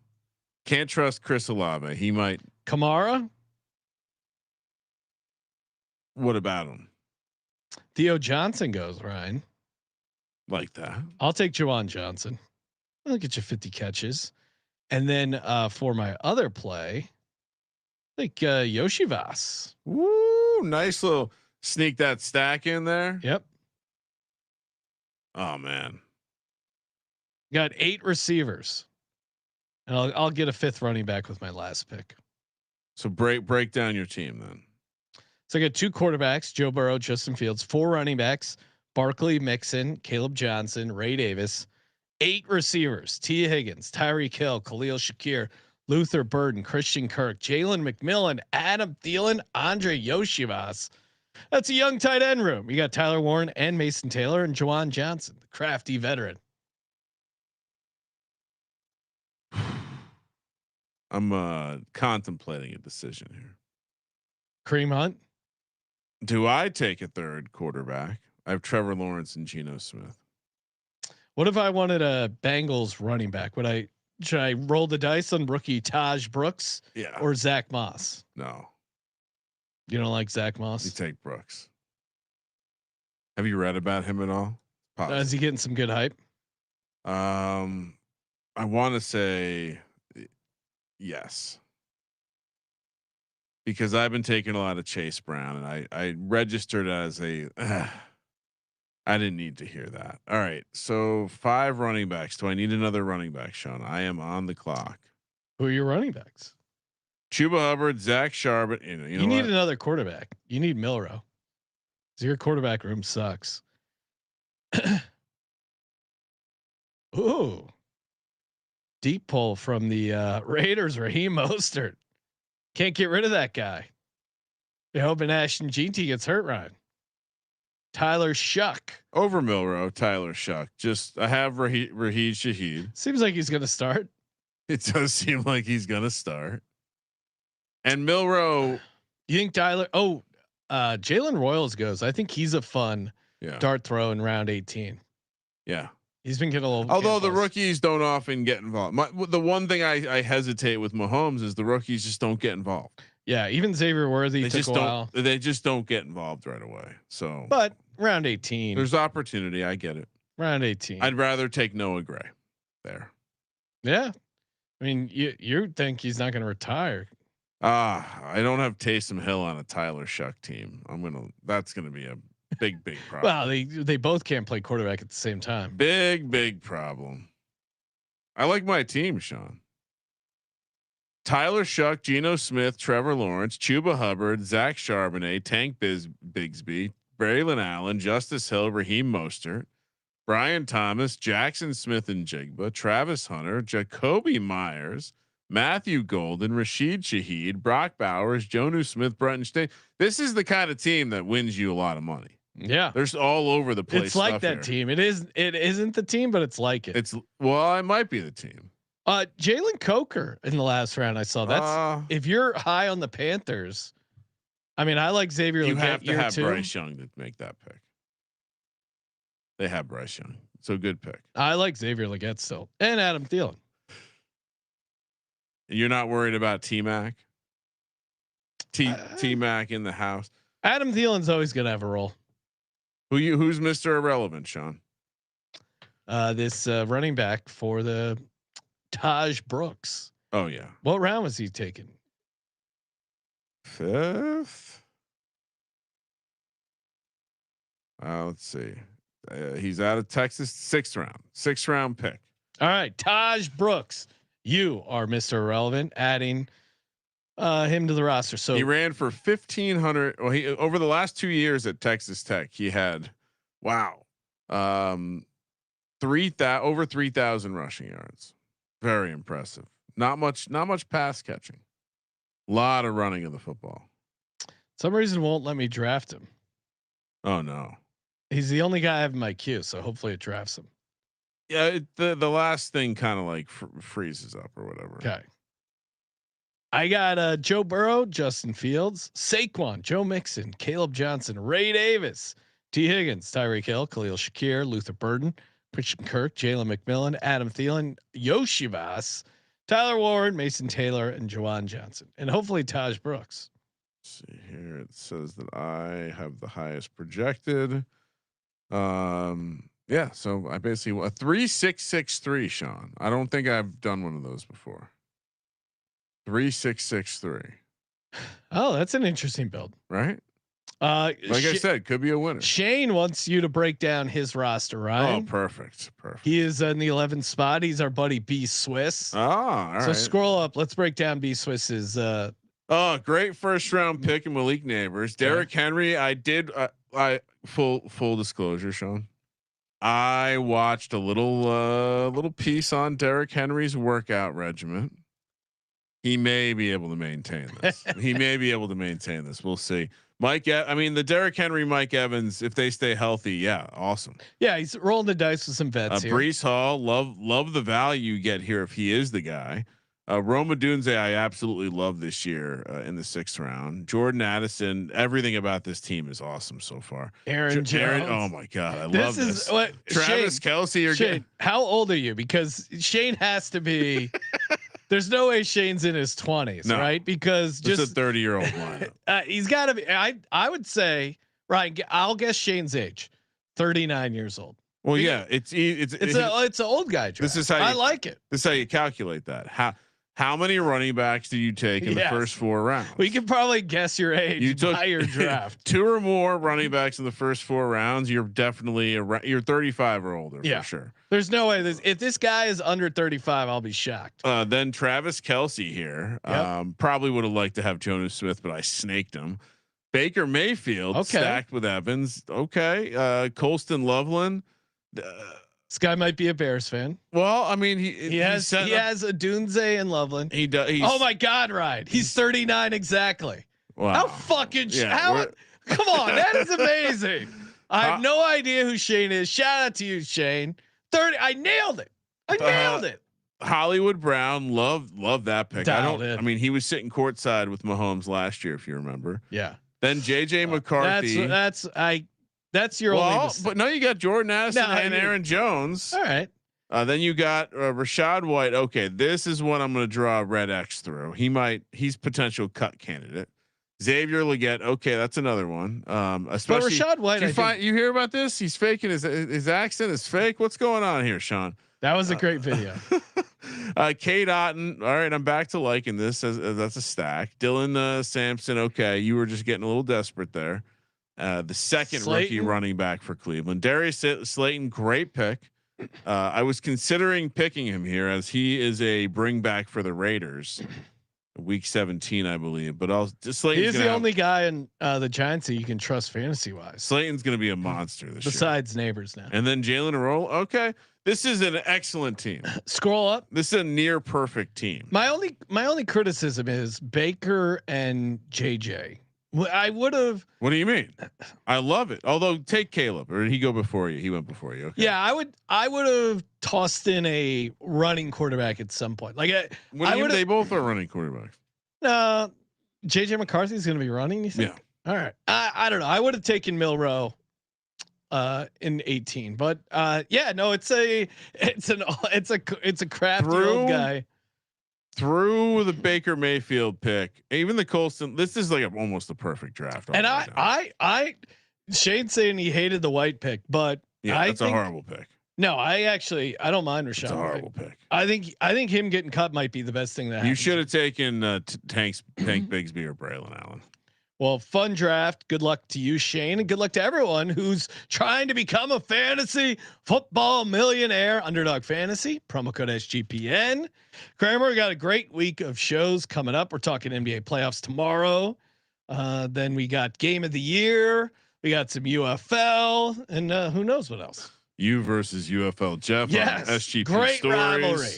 Can't trust Chris Olave. He might. Kamara. What about him? Theo Johnson goes, Ryan. Like that. I'll take Juwan Johnson. I'll get you 50 catches. And then for my other play, I think Yoshivas. Woo, nice little sneak that stack in there. Yep. Oh man. Got 8 receivers. And I'll get a 5th running back with my last pick. So break down your team then. So I got 2 quarterbacks, Joe Burrow, Justin Fields, 4 running backs, Barkley, Mixon, Caleb Johnson, Ray Davis, 8 receivers, T. Higgins, Tyreek Hill, Khalil Shakir, Luther Burden, Christian Kirk, Jalen McMillan, Adam Thielen, Andre Yoshivas. That's a young tight end room. You got Tyler Warren and Mason Taylor and Juwan Johnson, the crafty veteran. I'm contemplating a decision here. Kareem Hunt. Do I take a 3rd quarterback? I have Trevor Lawrence and Geno Smith. What if I wanted a Bengals running back? Should I roll the dice on rookie Taj Brooks? Yeah. Or Zach Moss? No. You don't like Zach Moss? You take Brooks. Have you read about him at all? Is he getting some good hype? I want to say yes. Because I've been taking a lot of Chase Brown and I registered as a I didn't need to hear that. All right. So 5 running backs. Do I need another running back, Sean? I am on the clock. Who are your running backs? Chuba Hubbard, Zach Charbonnet. You need another quarterback. You need Milrow. So your quarterback room sucks. Ooh. Deep pull from the Raiders. Raheem Mostert. Can't get rid of that guy. They're hoping Ashton GT gets hurt, Ryan. Tyler Shuck. Over Milrow, Tyler Shuck. Just I have Raheed Shaheed. Seems like he's going to start. It does seem like he's going to start. And Milrow. You think Tyler? Oh, Jalen Royals goes. I think he's a fun dart throw in round 18. Yeah. He's been getting a little. Although the rookies don't often get involved. The one thing I hesitate with Mahomes is the rookies just don't get involved. Yeah, even Xavier Worthy took a while. They just don't get involved right away. So, but round 18, there's opportunity. I get it. Round 18, I'd rather take Noah Gray there. Yeah, I mean, you think he's not going to retire? I don't have Taysom Hill on a Tyler Shuck team. That's gonna be a big problem. Well, they both can't play quarterback at the same time. Big problem. I like my team, Sean. Tyler Shuck, Geno Smith, Trevor Lawrence, Chuba Hubbard, Zach Charbonnet, Tank Bigsby, Braylon Allen, Justice Hill, Raheem Mostert, Brian Thomas, Jackson Smith and Jigba, Travis Hunter, Jacoby Myers, Matthew Golden, Rashid Shaheed, Brock Bowers, Jonnu Smith, Brenton State. This is the kind of team that wins you a lot of money. Yeah, there's all over the place. It's like that team. It isn't the team, but it's like it. It might be the team. Jalen Coker in the last round. I saw that's if you're high on the Panthers. I mean, I like Xavier. You have to have Bryce Young to make that pick. They have Bryce Young, so good pick. I like Xavier Legette still, and Adam Thielen. You're not worried about T-Mac? T-Mac in the house. Adam Thielen's always gonna have a role. Who's Mr. Irrelevant, Sean? This running back for the Taj Brooks. Oh yeah. What round was he taken? 5th. Let's see. He's out of Texas. 6th round pick. All right, Taj Brooks. You are Mr. Irrelevant, adding him to the roster. So he ran for 1,500. Well, he over the last 2 years at Texas Tech, he had over 3,000 rushing yards. Very impressive. Not much pass catching. A lot of running of the football. Some reason won't let me draft him. Oh no. He's the only guy I have in my queue, so hopefully it drafts him. Yeah, the last thing kind of like freezes up or whatever. Okay. I got Joe Burrow, Justin Fields, Saquon, Joe Mixon, Caleb Johnson, Ray Davis, T. Higgins, Tyreek Hill, Khalil Shakir, Luther Burden, Christian Kirk, Jalen McMillan, Adam Thielen, Yoshi Voss, Tyler Ward, Mason Taylor, and Juwan Johnson, and hopefully Taj Brooks. Let's see here, it says that I have the highest projected. Yeah, so I basically a 3-6-6-3, Sean. I don't think I've done one of those before. 3-6-6-3. Oh, that's an interesting build, right? Like I said, could be a winner. Shane wants you to break down his roster, right? Oh, perfect. He is in the 11th spot. He's our buddy B Swiss. All right. So scroll up. Let's break down B Swiss's. Great first round pick in Malik Neighbors. Derrick Henry. I did. I full disclosure, Sean. I watched a little piece on Derrick Henry's workout regimen. He may be able to maintain this. We'll see. The Derrick Henry, Mike Evans, if they stay healthy, yeah, awesome. Yeah, he's rolling the dice with some vets here. Breece Hall, love the value you get here if he is the guy. Roma Dunze, I absolutely love this year in the 6th round. Jordan Addison, everything about this team is awesome so far. Aaron Jones. Oh my God, I love this. Travis Shane, Kelce. How old are you? Because Shane has to be. There's no way Shane's in his 20s, right? Because just a 30-year-old lineup. He's got to be. I would say, right. I'll guess Shane's age, 39 years old. Well, yeah, it's an old guy draft. This is how I like it. This is how you calculate that. How many running backs do you take in the first 4 rounds? We can probably guess your age by your draft. 2 or more running backs in the first 4 rounds. You're definitely you're 35 or older for sure. There's no way if this guy is under 35, I'll be shocked. Then Travis Kelce here. Probably would have liked to have Jonnu Smith, but I snaked him. Baker Mayfield stacked with Evans. Okay. Colston Loveland. This guy might be a Bears fan. Well, I mean, he has a Dunze and Loveland. He does. Oh my God, Ryan. He's 39 exactly. Wow. How fucking come on, that is amazing. I have no idea who Shane is. Shout out to you, Shane. 30. I nailed it. I nailed it. Hollywood Brown, love that pick. I mean, he was sitting courtside with Mahomes last year, if you remember. Yeah. Then JJ McCarthy. That's your only mistake. But no, you got Jordan Addison and Aaron Jones. All right. Then you got Rachaad White. Okay, this is what I'm going to draw a red X through. He's potential cut candidate. Xavier Legette. Okay, that's another one. Especially but Rachaad White. You hear about this? He's faking his accent is fake. What's going on here, Sean? That was a great video. Kate Otten. All right, I'm back to liking this. That's a stack. Dylan Sampson. Okay, you were just getting a little desperate there. The second rookie running back for Cleveland, Darius Slayton. Great pick. I was considering picking him here as he is a bring back for the Raiders. Week 17, I believe, but he's the only guy in the Giants that you can trust fantasy wise. Slayton's going to be a monster this year. Besides Neighbors now. And then Jalen Roll. Okay. This is an excellent team. Scroll up. This is a near perfect team. My only criticism is Baker and JJ. I would have. What do you mean? I love it. Although take Caleb, or did he go before you? He went before you. Okay. Yeah, I would have tossed in a running quarterback at some point. Like they both are running quarterbacks. JJ McCarthy is going to be running. You think? Yeah. All right. I don't know. I would have taken Milroe in 18, but it's a crafty old guy. Through the Baker Mayfield pick, even the Colston. This is like almost a perfect draft. And I Shane's saying he hated the White pick, but that's a horrible pick. No, I don't mind Rachaad. It's a horrible pick. I think him getting cut might be the best thing that you should have taken Tank Bigsby or Braylon Allen. Well, fun draft. Good luck to you, Shane, and good luck to everyone who's trying to become a fantasy football millionaire. Underdog Fantasy, promo code SGPN. Kramer, we got a great week of shows coming up. We're talking NBA playoffs tomorrow. Then we got Game of the Year. We got some UFL, and who knows what else. You versus UFL, Jeff. Yes, SGP great stories. Rivalry.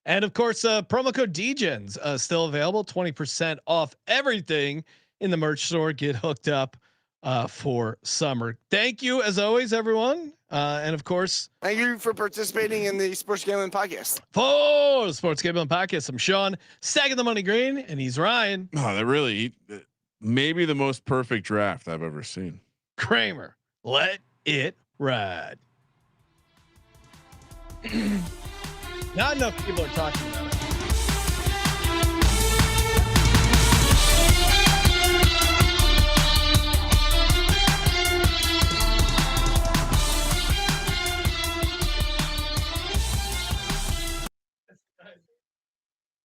And of course, promo code DGens still available. 20% off everything in the merch store. Get hooked up for summer. Thank you as always, everyone. And of course, thank you for participating in the Sports Gambling Podcast. For the Sports Gambling Podcast, I'm Sean, stacking the money green, and he's Ryan. Oh, that really maybe the most perfect draft I've ever seen. Kramer, let it ride. Not enough people are talking about